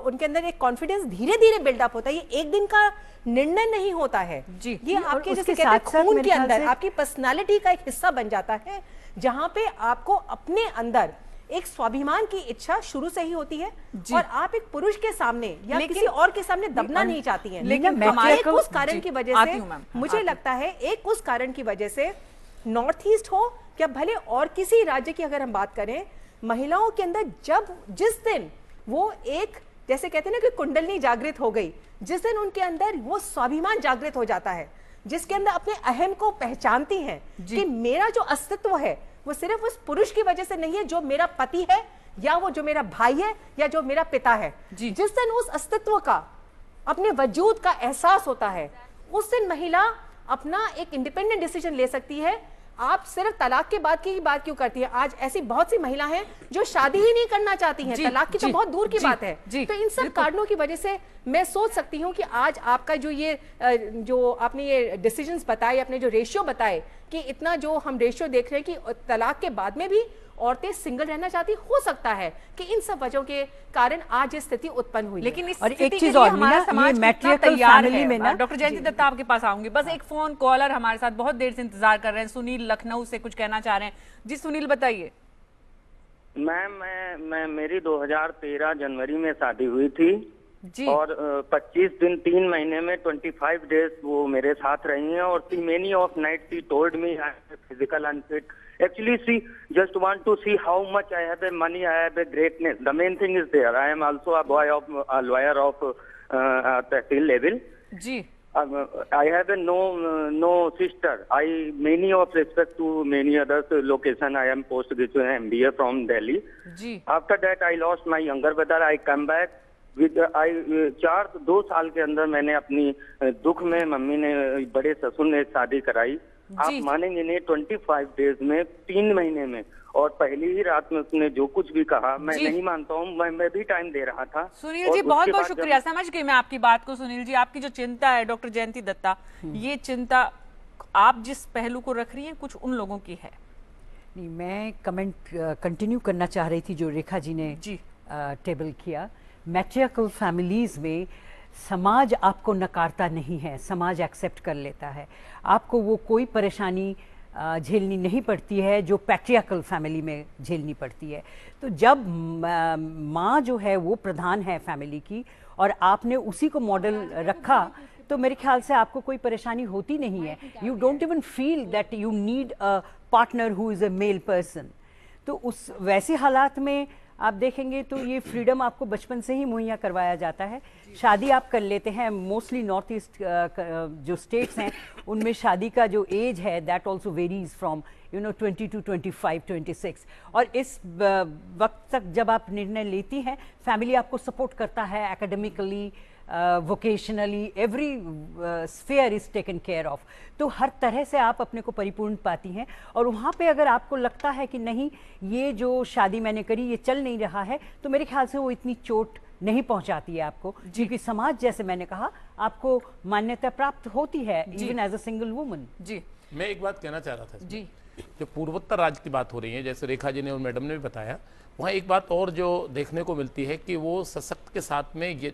उनके अंदर एक कॉन्फिडेंस धीरे धीरे बिल्डअप होता है। ये एक दिन का निर्णय नहीं होता है, ये आपके जैसे कहते हैं खून के अंदर आपकी पर्सनालिटी का एक हिस्सा बन जाता है, जहाँ पे आपको अपने अंदर एक स्वाभिमान की इच्छा शुरू से ही होती है और आप एक पुरुष के सामने या किसी और के सामने दबना नहीं चाहती हैं। लेकिन एक उस कारण की वजह से मुझे लगता है, एक उस कारण की वजह से नॉर्थ ईस्ट हो या भले और किसी राज्य की अगर हम बात करें, महिलाओं के अंदर जिस दिन वो एक जैसे कहते हैं ना कि कुंडलनी जागृत हो गई, जिस दिन उनके अंदर वो स्वाभिमान जागृत हो जाता है, जिसके अंदर अपने अहम को पहचानती हैं कि मेरा जो अस्तित्व है वो सिर्फ उस पुरुष की वजह से नहीं है जो मेरा पति है या वो जो मेरा भाई है या जो मेरा पिता है। जिस दिन उस अस्तित्व का, अपने वजूद का एहसास होता है, उस दिन महिला अपना एक इंडिपेंडेंट डिसीजन ले सकती है। आप सिर्फ तलाक के बाद की ही बात क्यों करती है? आज ऐसी बहुत सी महिला हैं जो शादी ही नहीं करना चाहती हैं, तलाक की तो बहुत दूर की बात है। तो इन सब कारणों की वजह से मैं सोच सकती हूँ कि आज आपका जो आपने ये डिसीजंस बताए, अपने जो रेशियो बताए कि इतना जो हम रेशियो देख रहे हैं कि तलाक के बाद में भी औरतें सिंगल रहना चाहती, हो सकता है कि इन सब वजहों के कारण आज ये स्थिति उत्पन्न हुई। लेकिन इस और एक चीज और हमारा समाज मैट्रिकल फैमिली में ना, डॉक्टर जयंती दत्ता आपके पास आऊंगी, बस एक फोन कॉलर हमारे साथ बहुत देर से इंतजार कर रहे हैं, सुनील लखनऊ से कुछ कहना चाह रहे हैं। जी सुनील बताइए। मैम, मैं मेरी 2013 जनवरी में शादी हुई थी जी। और 25 दिन 3 महीने में 25 डेज वो मेरे साथ रही हैं और see many of night she told me I am physical unfit. Actually, she just want to see how much I have a money, I have a greatness. The main thing is there. I am also a lawyer of tehsil level. जी I have a no sister. I many of respect to many others location. I am postgraduate MBA from Delhi. जी After that, I lost my younger brother. I come back with 2 साल के अंदर मैंने अपनी दुख में mummy ने बड़े ससुर ने शादी कराई. आप मानेंगे नहीं 25 डेज में 3 महीने में और पहली ही रात में उसने जो कुछ भी कहा मैं नहीं मानता हूँ. मैं भी टाइम दे रहा था. सुनील जी बहुत बहुत शुक्रिया. समझ गई मैं आपकी बात को. सुनील जी आपकी जो चिंता है डॉक्टर जयंती दत्ता, ये चिंता आप जिस पहलू को रख रही हैं कुछ उन लोगों की है. नहीं, मैं कमेंट कंटिन्यू करना चाह रही थी जो रेखा जी ने जी टेबल किया. मैट्रियार्कल फैमिलीज़ में समाज आपको नकारता नहीं है, समाज एक्सेप्ट कर लेता है. आपको वो कोई परेशानी झेलनी नहीं पड़ती है जो पैट्रियार्कल फैमिली में झेलनी पड़ती है. तो जब माँ जो है वो प्रधान है फैमिली की और आपने उसी को मॉडल रखा तो मेरे ख्याल से आपको कोई परेशानी होती नहीं है. You don't even feel that you need a partner who is a male person. तो उस वैसे हालात में आप देखेंगे तो ये फ्रीडम आपको बचपन से ही मुहैया करवाया जाता है. शादी आप कर लेते हैं. मोस्टली नॉर्थ ईस्ट जो स्टेट्स हैं उनमें शादी का जो एज है that also varies from 20 to 25, 26. और इस वक्त तक जब आप निर्णय लेती हैं फैमिली आपको सपोर्ट करता है academically, vocationally, every sphere is taken care of. तो हर तरह से आप अपने को परिपूर्ण पाती हैं. और वहाँ पे अगर आपको लगता है कि नहीं ये जो शादी मैंने करी ये चल नहीं रहा है तो मेरे ख्याल से वो इतनी चोट नहीं पहुंचाती है आपको, क्योंकि समाज जैसे मैंने कहा आपको मान्यता प्राप्त होती है even as a single woman. जी मैं एक बात कहना चाह रहा था जी जो पूर्वोत्तर राज्य की बात हो रही है, जैसे रेखा जी ने और मैडम ने भी बताया, वहाँ एक बात और जो देखने को मिलती है कि वो सशक्त के साथ में ये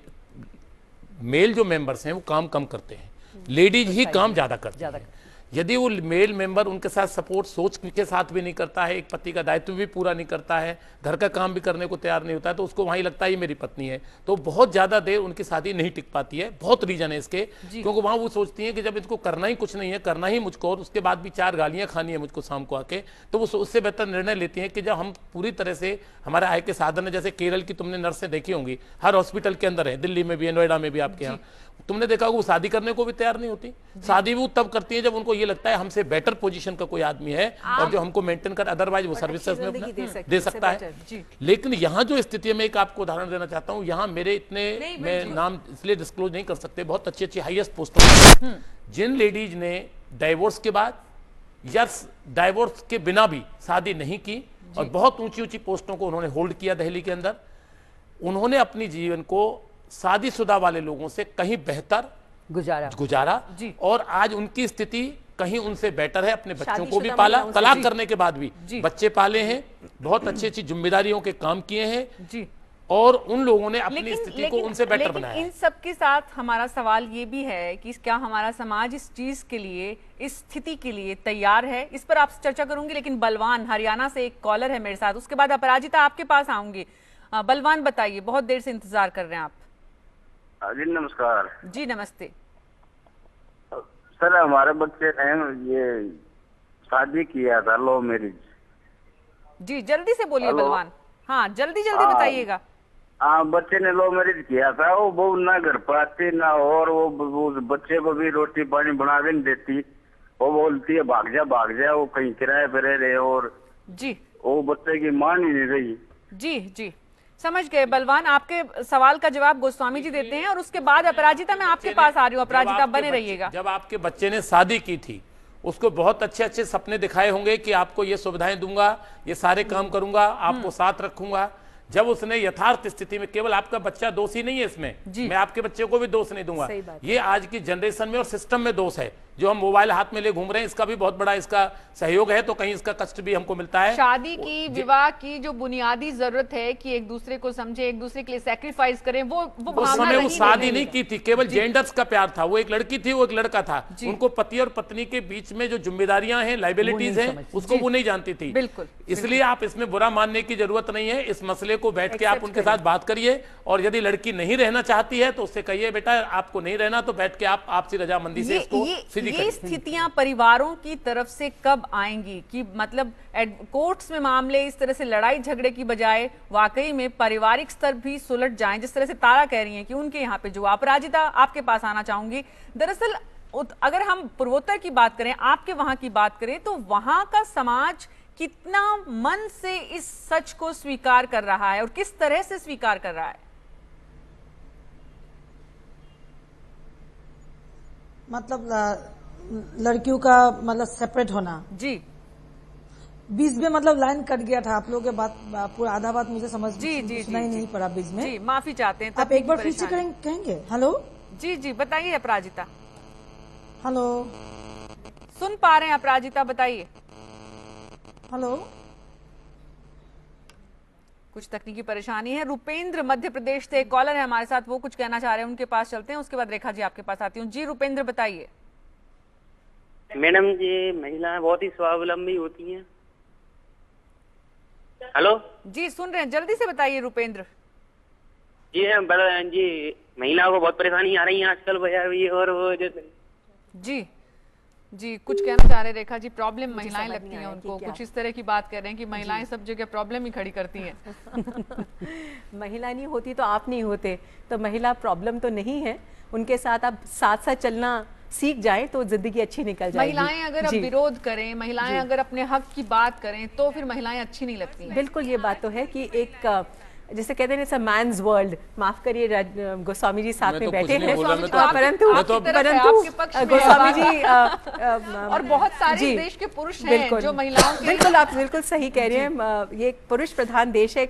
मेल जो मेंबर्स हैं वो काम कम करते हैं, लेडीज ही काम ज़्यादा करती हैं. यदि वो मेल मेंबर उनके साथ सपोर्ट सोच के साथ भी नहीं करता है, एक पति का दायित्व भी पूरा नहीं करता है, घर का काम भी करने को तैयार नहीं होता है, तो उसको वहीं लगता है ये मेरी पत्नी है, तो बहुत ज़्यादा देर उनकी शादी नहीं टिक पाती है. बहुत रीजन है इसके, क्योंकि वहाँ वो सोचती हैं कि जब इसको करना ही कुछ नहीं है, करना ही मुझको, और उसके बाद भी 4 गालियाँ खानी है मुझको शाम को आके, तो वो उससे बेहतर निर्णय लेती हैं कि जब हम पूरी तरह से हमारे आय के साधन है, जैसे केरल की तुमने नर्सें देखी होंगी, हर हॉस्पिटल के अंदर है, दिल्ली में भी है, नोएडा में भी आपके यहाँ, तुमने देखा वो शादी करने को भी तैयार नहीं होती. शादी भी वो तब करती है जब उनको ये लगता है हमसे बेटर पोजीशन का कोई आदमी है और जो हमको मेंटेन कर, अदरवाइज वो सर्विसेज में अपना दे सकता है. लेकिन यहाँ जो स्थिति है, मैं एक आपको उदाहरण देना चाहता हूँ. यहाँ मेरे इतने मैं नाम इसलिए डिस्क्लोज नहीं कर सकते, बहुत अच्छी अच्छी हाईएस्ट पोस्टों पर जिन लेडीज ने डाइवोर्स के बाद या डाइवोर्स के बिना भी शादी नहीं की और बहुत ऊंची ऊंची पोस्टों को उन्होंने होल्ड किया दिल्ली के अंदर, उन्होंने अपनी जीवन को शादीशुदा वाले लोगों से कहीं बेहतर गुजारा और आज उनकी स्थिति कहीं उनसे बेटर है. अपने बच्चों को भी पाला, तलाक करने के बाद भी बच्चे पाले हैं, बहुत अच्छी अच्छी जिम्मेदारियों के काम किए हैं जी. और उन लोगों ने अपनी स्थिति को उनसे बेटर बनाया. इन सब के साथ हमारा सवाल ये भी है कि क्या हमारा समाज इस चीज के लिए, इस स्थिति के लिए तैयार है? इस पर आपसे चर्चा करूंगी, लेकिन बलवान हरियाणा से एक कॉलर है मेरे साथ, उसके बाद अपराजिता आपके पास आऊंगी. बलवान बताइए, बहुत देर से इंतजार कर रहे हैं आप. जी नमस्कार. जी नमस्ते सर. हमारे बच्चे ने ये शादी किया था, लो मैरिज. जी जल्दी से बोलिए बलवान. हाँ जल्दी बताइएगा. हाँ बच्चे ने लो मैरिज किया था. वो बहू ना घर पाती ना, और वो बच्चे को भी रोटी पानी बना के नहीं देती. वो बोलती है भाग जा, वो कहीं किराए पे रह रहे, और जी वो बच्चे की मान ही नहीं रही. जी समझ गए बलवान. आपके सवाल का जवाब गोस्वामी जी देते हैं और उसके बाद अपराजिता मैं आपके पास आ रही हूँ. अपराजिता बने रहिएगा. जब आपके बच्चे ने शादी की थी उसको बहुत अच्छे अच्छे सपने दिखाए होंगे कि आपको ये सुविधाएं दूंगा, ये सारे काम करूंगा, आपको साथ रखूंगा. जब उसने यथार्थ स्थिति में, केवल आपका बच्चा दोषी नहीं है इसमें, मैं आपके बच्चे को भी दोष नहीं दूंगा, ये आज की जनरेशन में और सिस्टम में दोष है जो हम मोबाइल हाथ में ले घूम रहे हैं, इसका भी बहुत बड़ा इसका सहयोग है, तो कहीं इसका कष्ट भी हमको मिलता है। शादी की, विवाह की जो बुनियादी जरूरत है कि एक दूसरे को समझे, एक दूसरे के लिए सैक्रिफाइस करें, वो उस समय वो शादी नहीं की थी, केवल जेंडर्स का प्यार था। वो एक लड़की थी, वो एक लड़का था, उनको पति और पत्नी के बीच में जो जिम्मेदारियां हैं, लाइबिलिटीज हैं, उसको वो नहीं जानती थी। बिल्कुल, इसलिए आप इसमें बुरा मानने की जरूरत नहीं है। इस मसले को बैठ के आप उनके साथ बात करिए, और यदि लड़की नहीं रहना चाहती है तो उससे कहिए बेटा आपको नहीं रहना, तो बैठ के आप आपसी रजामंदी से इसको सीधी करिए। ये स्थितियां परिवारों की तरफ से कब आएंगी कि मतलब कोर्ट्स में मामले इस तरह से लड़ाई झगड़े की बजाय वाकई में पारिवारिक स्तर भी सुलझ जाएं, जिस तरह से तारा कह रही हैं कि उनके यहाँ पे जो अपराजिता, आपके पास आना चाहूंगी। दरअसल अगर हम पूर्वोत्तर की बात करें, आपके वहां की बात करें, तो वहां का समाज कितना मन से इस सच को स्वीकार कर रहा है और किस तरह से स्वीकार कर रहा है? मतलब लड़कियों का मतलब सेपरेट होना जी, बीच में मतलब लाइन कट गया था, आप लोगों के बात पूरा आधा बात मुझे समझ जी जी सुनाई नहीं पड़ा बीच में। जी, माफी चाहते हैं। आप एक बार फिर से कहेंगे? हेलो जी जी, बताइए अपराजिता। हेलो, सुन पा रहे हैं अपराजिता, बताइए। हेलो, कुछ तकनीकी परेशानी है। रुपेंद्र मध्य प्रदेश से एक कॉलर है हमारे साथ, वो कुछ कहना चाह रहे हैं, उनके पास चलते हैं, उसके बाद रेखा जी आपके पास आती हूँ। जी रुपेंद्र, बताइए। मैडम जी, महिलाएं बहुत ही स्वावलंबी होती हैं। हेलो जी, सुन रहे हैं, जल्दी से बताइए रुपेंद्र। जी जी, महिलाओं को बहुत परेशानी आ रही है आजकल भैया, और वो जी जी, कुछ कहना चाह रहे रेखा जी? प्रॉब्लम महिलाएं लगती हैं उनको, कुछ इस तरह की बात कर रहे हैं कि महिलाएं सब जगह प्रॉब्लम ही खड़ी करती हैं। महिला नहीं होती तो आप नहीं होते, तो महिला प्रॉब्लम तो नहीं है। उनके साथ आप साथ साथ चलना सीख जाएं तो जिंदगी अच्छी निकल जाएगी। महिलाएं अगर अब विरोध करें, महिलाएं अगर अपने हक की बात करें, तो फिर महिलाएं अच्छी नहीं लगती हैं। बिल्कुल, ये बात तो है कि एक जिसे कहते हैं मैंस वर्ल्ड, माफ करिए गोस्वामी जी साथ में बैठे हैं, परंतु गोस्वामी जी और बहुत सारे देश के पुरुष हैं जो महिलाओं के, बिल्कुल आप बिल्कुल सही कह रहे हैं। ये एक पुरुष प्रधान देश है,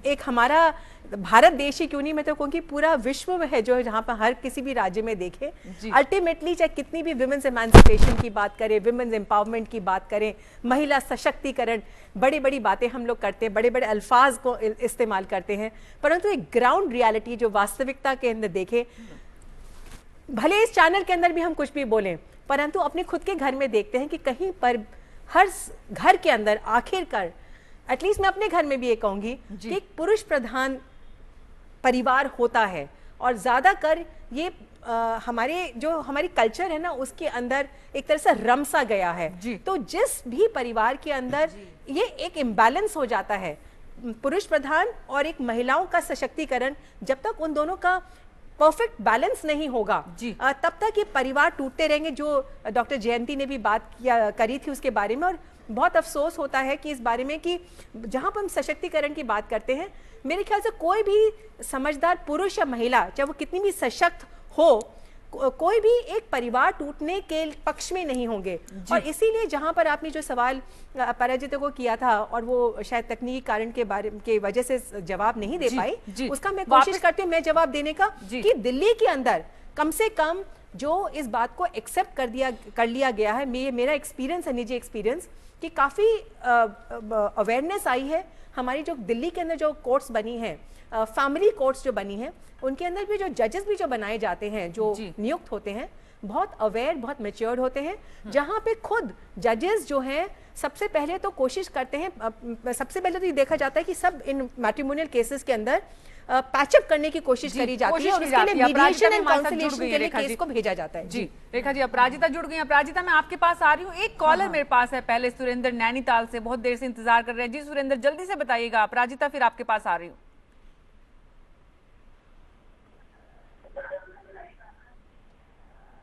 एक हमारा भारत देश ही क्यों नहीं, मैं तो कहूँगी पूरा विश्व में है, जो जहाँ पर हर किसी भी राज्य में देखें, अल्टीमेटली चाहे कितनी भी विमेंस एमांसिपेशन की बात करें, विमेंस एम्पावरमेंट की बात करें, महिला सशक्तिकरण, बड़ी बड़ी बातें हम लोग करते हैं, बड़े बड़े अल्फाज को इस्तेमाल करते हैं, परंतु एक ग्राउंड रियलिटी जो वास्तविकता के अंदर देखें, भले इस चैनल के अंदर भी हम कुछ भी बोलें, परंतु अपने खुद के घर में देखते हैं कि कहीं पर हर घर के अंदर आखिरकार, एटलीस्ट मैं अपने घर में भी ये कहूंगी कि एक पुरुष प्रधान परिवार होता है, और ज्यादा कर ये हमारी कल्चर है ना, उसके अंदर एक तरह से रमसा गया है। तो जिस भी परिवार के अंदर ये एक इम्बैलेंस हो जाता है, पुरुष प्रधान और एक महिलाओं का सशक्तिकरण, जब तक उन दोनों का परफेक्ट बैलेंस नहीं होगा तब तक ये परिवार टूटते रहेंगे। जो डॉक्टर जयंती ने भी बात करी थी उसके बारे में, और बहुत अफसोस होता है कि इस बारे में कि जहां पर हम सशक्तिकरण की बात करते हैं, मेरे ख्याल से कोई भी समझदार पुरुष या महिला, चाहे वो कितनी भी सशक्त हो, कोई भी एक परिवार टूटने के पक्ष में नहीं होंगे। और इसीलिए जहां पर आपने जो सवाल पराजित को किया था, और वो शायद तकनीकी कारण के वजह से जवाब नहीं दे पाई, उसका मैं कोशिश करती हूँ मैं जवाब देने का, कि दिल्ली के अंदर कम से कम जो इस बात को एक्सेप्ट कर लिया गया है, मेरा एक्सपीरियंस है, निजी एक्सपीरियंस, कि काफ़ी अवेयरनेस आई है। हमारी जो दिल्ली के अंदर जो कोर्ट्स बनी हैं, फैमिली कोर्ट्स जो बनी हैं, उनके अंदर भी जो जजेस भी जो बनाए जाते हैं, जो नियुक्त होते हैं, बहुत अवेयर, बहुत मैच्योर्ड होते हैं, जहाँ पे खुद जजेस जो हैं सबसे पहले तो कोशिश करते हैं, सबसे पहले तो ये देखा जाता है कि सब इन मैट्रिमोनियल केसेस के अंदर पैचअप करने की कोशिश करी जाती है, और उसके लिए मीडिएशन एंड काउंसिलेशन के लिए केस को भेजा जाता है। जी रेखा जी, अपराजिता जुड़ गई। अपराजिता, मैं आपके पास आ रही हूँ, एक कॉलर मेरे पास है पहले, सुरेंद्र नैनीताल से, बहुत देर से इंतजार कर रहे हैं। जी सुरेंद्र, जल्दी से बताइएगा। अपराजिता फिर आपके पास आ रही हूँ।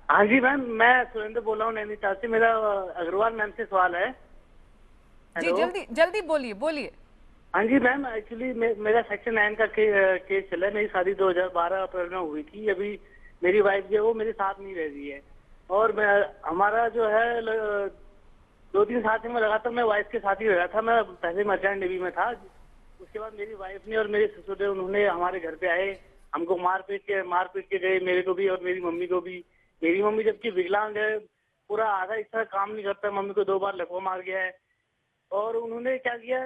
हाँ जी मैम, मैं सुरेंद्र बोल रहा हूँ नैनीताल से। मेरा अग्रवाल मैम से सवाल है। जी जल्दी जल्दी बोलिए। हाँ जी मैम, एक्चुअली मेरा सेक्शन 9 का केस चला है। मेरी शादी 2012 अप्रैल में हुई थी। अभी मेरी वाइफ जो है वो मेरे साथ नहीं रह रही है, और हमारा जो है 2-3 साल से मैं लगातार मैं वाइफ के साथ ही रहा था। मैं पहले मर्चेंट नेवी में था, उसके बाद मेरी वाइफ ने और मेरे ससुर ने, उन्होंने हमारे घर पे आए, हमको मार पीट के गए, मेरे को भी और मेरी मम्मी को भी। मेरी मम्मी जबकि विकलांग है, पूरा आधा हिस्सा काम नहीं करता, मम्मी को 2 बार लकवा मार गया है। और उन्होंने क्या किया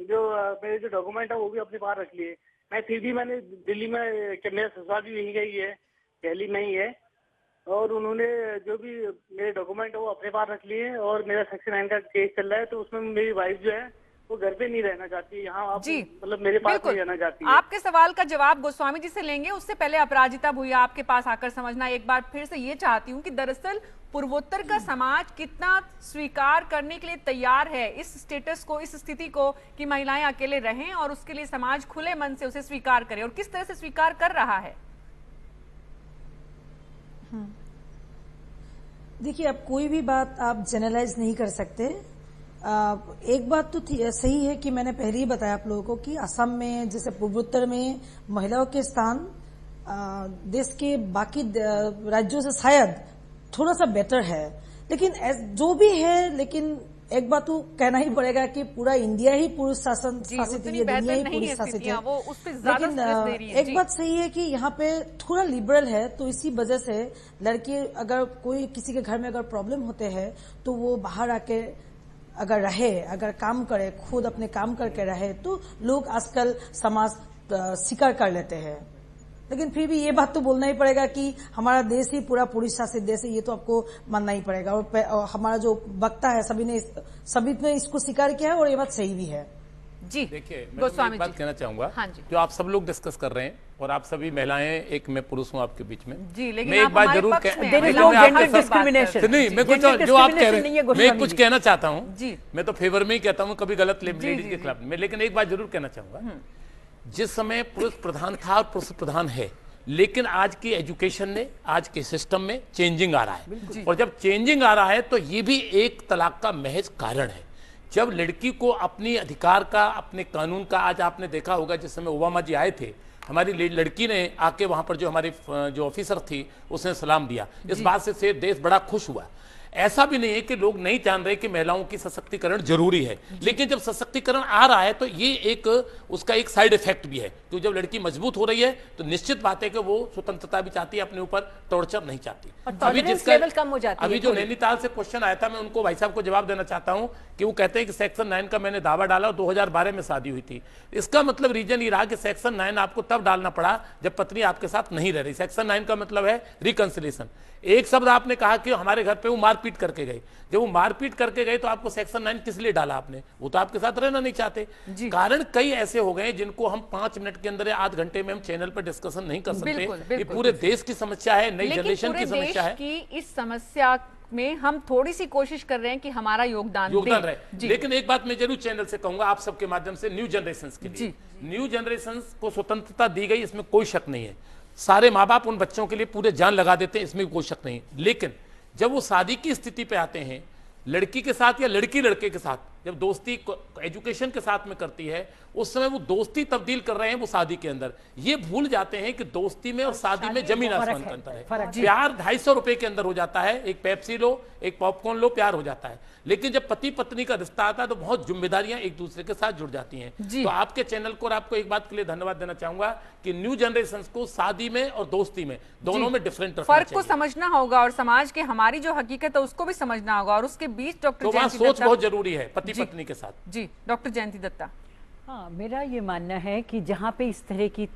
जो मेरे जो डॉक्यूमेंट है वो भी अपने पास रख लिए। मैं फिर भी मैंने दिल्ली में, मेरा ससुराल भी यही गई है, दिल्ली में ही है, और उन्होंने जो भी मेरे डॉक्यूमेंट है वो अपने पास रख लिए। और मेरा सेक्शन 9 का केस चल रहा है, तो उसमें मेरी वाइफ जो है वो घर पे नहीं रहना चाहती, यहाँ आप मतलब मेरे पास नहीं रहना चाहती है। आपके सवाल का जवाब गोस्वामी जी से लेंगे, उससे पहले अपराजिता भूया आपके पास आकर समझना एक बार फिर से ये चाहती हूँ कि दरअसल पूर्वोत्तर का समाज कितना स्वीकार करने के लिए तैयार है इस स्टेटस को, इस स्थिति को कि महिलाएं अकेले रहें, और उसके लिए समाज खुले मन से उसे स्वीकार करे, और किस तरह से स्वीकार कर रहा है? देखिए, अब कोई भी बात आप जनरलाइज नहीं कर सकते। एक बात तो सही है कि मैंने पहले ही बताया आप लोगों को कि असम में, जैसे पूर्वोत्तर में महिलाओं के स्थान देश के बाकी राज्यों से शायद थोड़ा सा बेटर है, लेकिन जो भी है, लेकिन एक बात तो कहना ही पड़ेगा कि पूरा इंडिया ही पुरुष शासित है, दुनिया ही पुरुष शासित है। लेकिन एक बात सही है कि यहाँ पे थोड़ा लिबरल है, तो इसी वजह से लड़के, अगर कोई किसी के घर में अगर प्रॉब्लम होते हैं तो वो बाहर आके अगर रहे, अगर काम करे, खुद अपने काम करके रहे, तो लोग आजकल समाज स्वीकार कर लेते हैं। लेकिन फिर भी ये बात तो बोलना ही पड़ेगा कि हमारा देश ही पूरा पुरुष शासित देश है, ये तो आपको मानना ही पड़ेगा। और हमारा जो वक्ता है सभी ने इसको स्वीकार किया है, और ये बात सही भी है। जी देखिए, मैं एक बात कहना चाहूंगा। हाँ जी। जो आप सब लोग डिस्कस कर रहे हैं, और आप सभी महिलाएं, एक मैं पुरुष हूं आपके बीच में जी, लेकिन मैं एक बात जरूर नहीं, मैं कुछ जो आप कह रहे हैं, मैं कुछ कहना चाहता हूं। मैं तो फेवर में ही कहता हूं, कभी गलत लेडीज के खिलाफ में। लेकिन एक बात जरूर कहना चाहूंगा, जिस समय पुरुष प्रधान था और पुरुष प्रधान है, लेकिन आज की एजुकेशन ने, आज के सिस्टम में चेंजिंग आ रहा है, और जब चेंजिंग आ रहा है तो ये भी एक तलाक का महज कारण है। जब लड़की को अपनी अधिकार का, अपने कानून का, आज आपने देखा होगा जिस समय ओबामा जी आए थे, हमारी लड़की ने आके वहां पर जो हमारी जो ऑफिसर थी उसने सलाम दिया। इस बात से देश बड़ा खुश हुआ। ऐसा भी नहीं है कि लोग नहीं जान रहे कि महिलाओं की सशक्तिकरण जरूरी है, लेकिन जब सशक्तिकरण आ रहा है तो ये एक उसका एक साइड इफेक्ट भी है, तो जब लड़की मजबूत हो रही है तो निश्चित बात है कि वो स्वतंत्रता भी चाहती है, अपने ऊपर टॉर्चर नहीं चाहती। अभी जिसका कम हो जाती है, अभी जो नैनीताल से क्वेश्चन आया था, मैं उनको भाई साहब को जवाब देना चाहता हूं कि वो कहते हैं कि सेक्शन 9 का मैंने दावा डाला और 2012 में शादी हुई थी। इसका मतलब रीजन ये रहा कि सेक्शन 9 आपको तब डालना पड़ा जब पत्नी आपके साथ नहीं रह रही। सेक्शन 9 का मतलब है रिकंसिलिएशन। एक शब्द आपने कहा कि हमारे घर पे वो मारपीट करके गए, जब वो मारपीट करके गए तो आपको सेक्शन 9 किस लिए डाला आपने? वो तो आपके साथ रहना नहीं चाहते। कारण कई ऐसे हो गए जिनको हम 5 मिनट के अंदर या आध घंटे में हम चैनल पर डिस्कशन नहीं कर सकते। ये पूरे देश की समस्या है, नई जनरेशन की समस्या है। कि इस समस्या में हम थोड़ी सी कोशिश कर रहे हैं कि हमारा योगदान रहे। लेकिन एक बात मैं जरूर चैनल से कहूंगा आप सबके माध्यम से, न्यू जनरेशन के लिए, न्यू जनरेशन को स्वतंत्रता दी गई, इसमें कोई शक नहीं है। सारे माँ बाप उन बच्चों के लिए पूरे जान लगा देते हैं, इसमें कोई शक नहीं। लेकिन जब वो शादी की स्थिति पे आते हैं, लड़की के साथ या लड़की लड़के के साथ जब दोस्ती एजुकेशन के साथ में करती है, उस समय वो दोस्ती तब्दील कर रहे हैं वो शादी के अंदर। ये भूल जाते हैं कि दोस्ती में और शादी में जमीन आसमान का अंतर है। प्यार 250 रुपए के अंदर हो जाता है, एक पेप्सी लो, एक पॉपकॉर्न लो, प्यार हो जाता है। लेकिन जब पति पत्नी का रिश्ता आता है तो बहुत जिम्मेदारियां एक दूसरे के साथ जुड़ जाती हैं। तो आपके चैनल को और आपको एक बात के लिए धन्यवाद देना चाहूंगा कि न्यू जनरेशन को शादी में और दोस्ती में दोनों में डिफरेंट फर्क को समझना होगा, और समाज के हमारी जो हकीकत है उसको भी समझना होगा, और उसके बीच डॉक्टर जयंती सोच बहुत जरूरी है पति पत्नी के साथ। जी डॉक्टर जयंती दत्ता। हाँ, मेरा ये मानना है कि जहाँ पे इस तरह की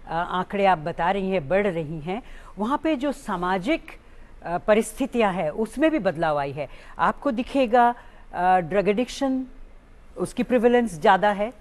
आंकड़े आप बता रही हैं बढ़ रही हैं, वहाँ पे जो सामाजिक परिस्थितियाँ हैं उसमें भी बदलाव आई है। आपको दिखेगा ड्रग एडिक्शन, उसकी प्रिवेलेंस ज़्यादा है,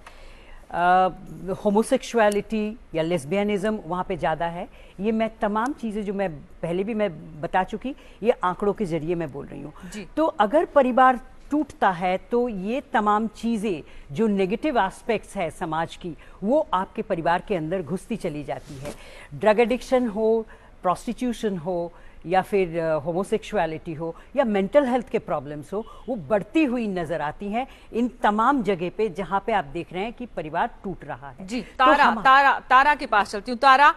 होमोसेक्सुअलिटी या लेस्बियनिज्म वहाँ पे ज़्यादा है। ये मैं तमाम चीज़ें जो मैं पहले भी मैं बता चुकी, ये आंकड़ों के ज़रिए मैं बोल रही हूँ। तो अगर परिवार टूटता है तो ये तमाम चीज़ें जो नेगेटिव एस्पेक्ट्स है समाज की, वो आपके परिवार के अंदर घुसती चली जाती है। ड्रग एडिक्शन हो, प्रोस्टिट्यूशन हो, या फिर होमोसेक्सुअलिटी हो, या मेंटल हेल्थ के प्रॉब्लम्स हो, वो बढ़ती हुई नजर आती हैं इन तमाम जगह पे जहाँ पे आप देख रहे हैं कि परिवार टूट रहा है। जी तारा के पास चलती हूँ। तारा,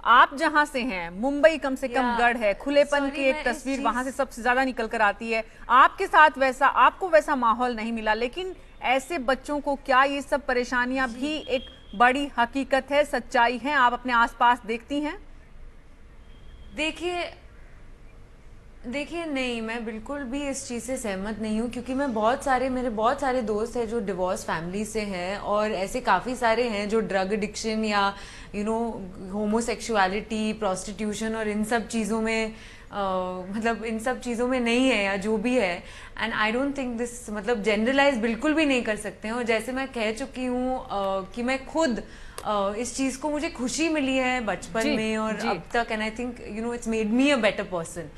आप जहां से हैं, मुंबई कम से कम गढ़ है, खुलेपन की एक तस्वीर वहां से सबसे ज्यादा निकल कर आती है। आपके साथ आपको वैसा माहौल नहीं मिला, लेकिन ऐसे बच्चों को क्या ये सब परेशानियां भी एक बड़ी हकीकत है, सच्चाई है, आप अपने आसपास देखती हैं? देखिए, देखिए नहीं, मैं बिल्कुल भी इस चीज़ से सहमत नहीं हूँ, क्योंकि मेरे बहुत सारे दोस्त हैं जो डिवोर्स फैमिली से हैं, और ऐसे काफ़ी सारे हैं जो ड्रग एडिक्शन या होमोसेक्सुअलिटी, प्रोस्टिट्यूशन और इन सब चीज़ों में मतलब इन सब चीज़ों में नहीं है, या जो भी है। And I don't think this, मतलब जनरलाइज बिल्कुल भी नहीं कर सकते हैं। और जैसे मैं कह चुकी हूँ कि मैं खुद इस चीज़ को, मुझे खुशी मिली है बचपन में और अब तक, and I think it's made me a better person.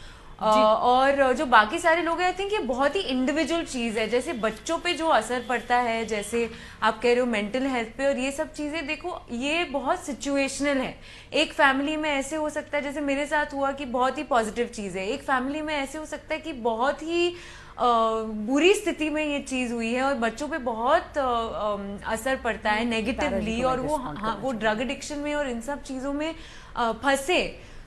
और जो बाकी सारे लोग हैं, आई थिंक ये बहुत ही इंडिविजुअल चीज़ है। जैसे बच्चों पे जो असर पड़ता है, जैसे आप कह रहे हो मेंटल हेल्थ पे, और ये सब चीज़ें देखो ये बहुत सिचुएशनल है। एक फैमिली में ऐसे हो सकता है, जैसे मेरे साथ हुआ, कि बहुत ही पॉजिटिव चीज़ है। एक फैमिली में ऐसे हो सकता है कि बहुत ही बुरी स्थिति में ये चीज़ हुई है और बच्चों पे बहुत असर पड़ता है नेगेटिवली, और वो ड्रग एडिक्शन में और इन सब चीज़ों में फंसे।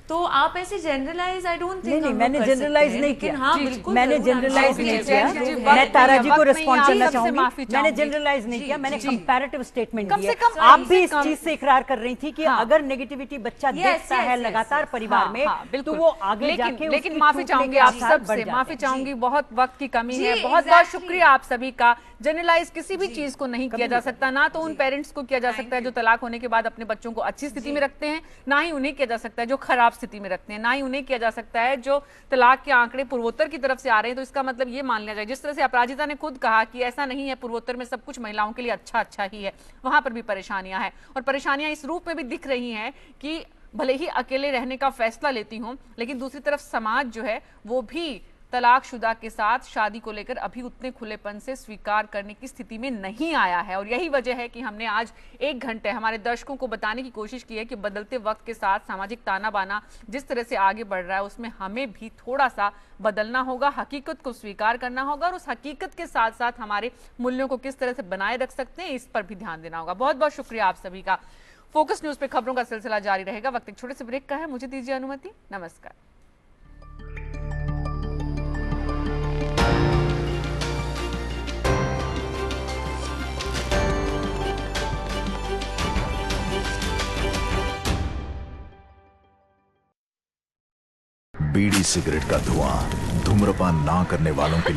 तो आप ऐसे जनरलाइज, आई डोंट थिंक, नहीं, मैंने जनरलाइज नहीं किया। हाँ बिल्कुल, मैंने जनरलाइज नहीं किया। मैं तारा जी को रिस्पॉन्ड करना चाहूंगी। मैंने जनरलाइज नहीं किया, मैंने कंपैरेटिव स्टेटमेंट दिया। आप भी इस चीज से इकरार कर रही थी कि अगर नेगेटिविटी बच्चा देखता है लगातार परिवार में, तो वो आगे जाके, लेकिन माफी चाहूंगी आप सबसे, माफी चाहूंगी, बहुत वक्त की कमी है। बहुत बहुत शुक्रिया आप सभी का। जनरलाइज किसी भी चीज को नहीं किया जा सकता, ना तो उन पेरेंट्स को किया जा सकता है जो तलाक होने के बाद अपने बच्चों को अच्छी स्थिति में रखते हैं, ना ही उन्हें किया जा सकता है जो खराब स्थिति में रखते हैं, ना ही उन्हें किया जा सकता है जो तलाक के आंकड़े पूर्वोत्तर की तरफ से आ रहे हैं। तो इसका मतलब ये मान लिया जाए, जिस तरह से अपराजिता ने खुद कहा कि ऐसा नहीं है, पूर्वोत्तर में सब कुछ महिलाओं के लिए अच्छा ही है, वहां पर भी परेशानियां हैं, और परेशानियां इस रूप में भी दिख रही हैं कि भले ही अकेले रहने का फैसला लेती हूं, लेकिन दूसरी तरफ समाज जो है वो भी तलाकशुदा के साथ शादी को लेकर अभी उतने खुलेपन से स्वीकार करने की स्थिति में नहीं आया है। और यही वजह है कि हमने आज 1 घंटे हमारे दर्शकों को बताने की कोशिश की है कि बदलते वक्त के साथ सामाजिक ताना बाना जिस तरह से आगे बढ़ रहा है, उसमें हमें भी थोड़ा सा बदलना होगा, हकीकत को स्वीकार करना होगा, और उस हकीकत के साथ साथ हमारे मूल्यों को किस तरह से बनाए रख सकते हैं, इस पर भी ध्यान देना होगा। बहुत बहुत शुक्रिया आप सभी का। फोकस न्यूज पे खबरों का सिलसिला जारी रहेगा। वक्त एक छोटे से ब्रेक का है, मुझे दीजिए अनुमति। नमस्कार। बीड़ी सिगरेट का धुआं धूम्रपान ना करने वालों के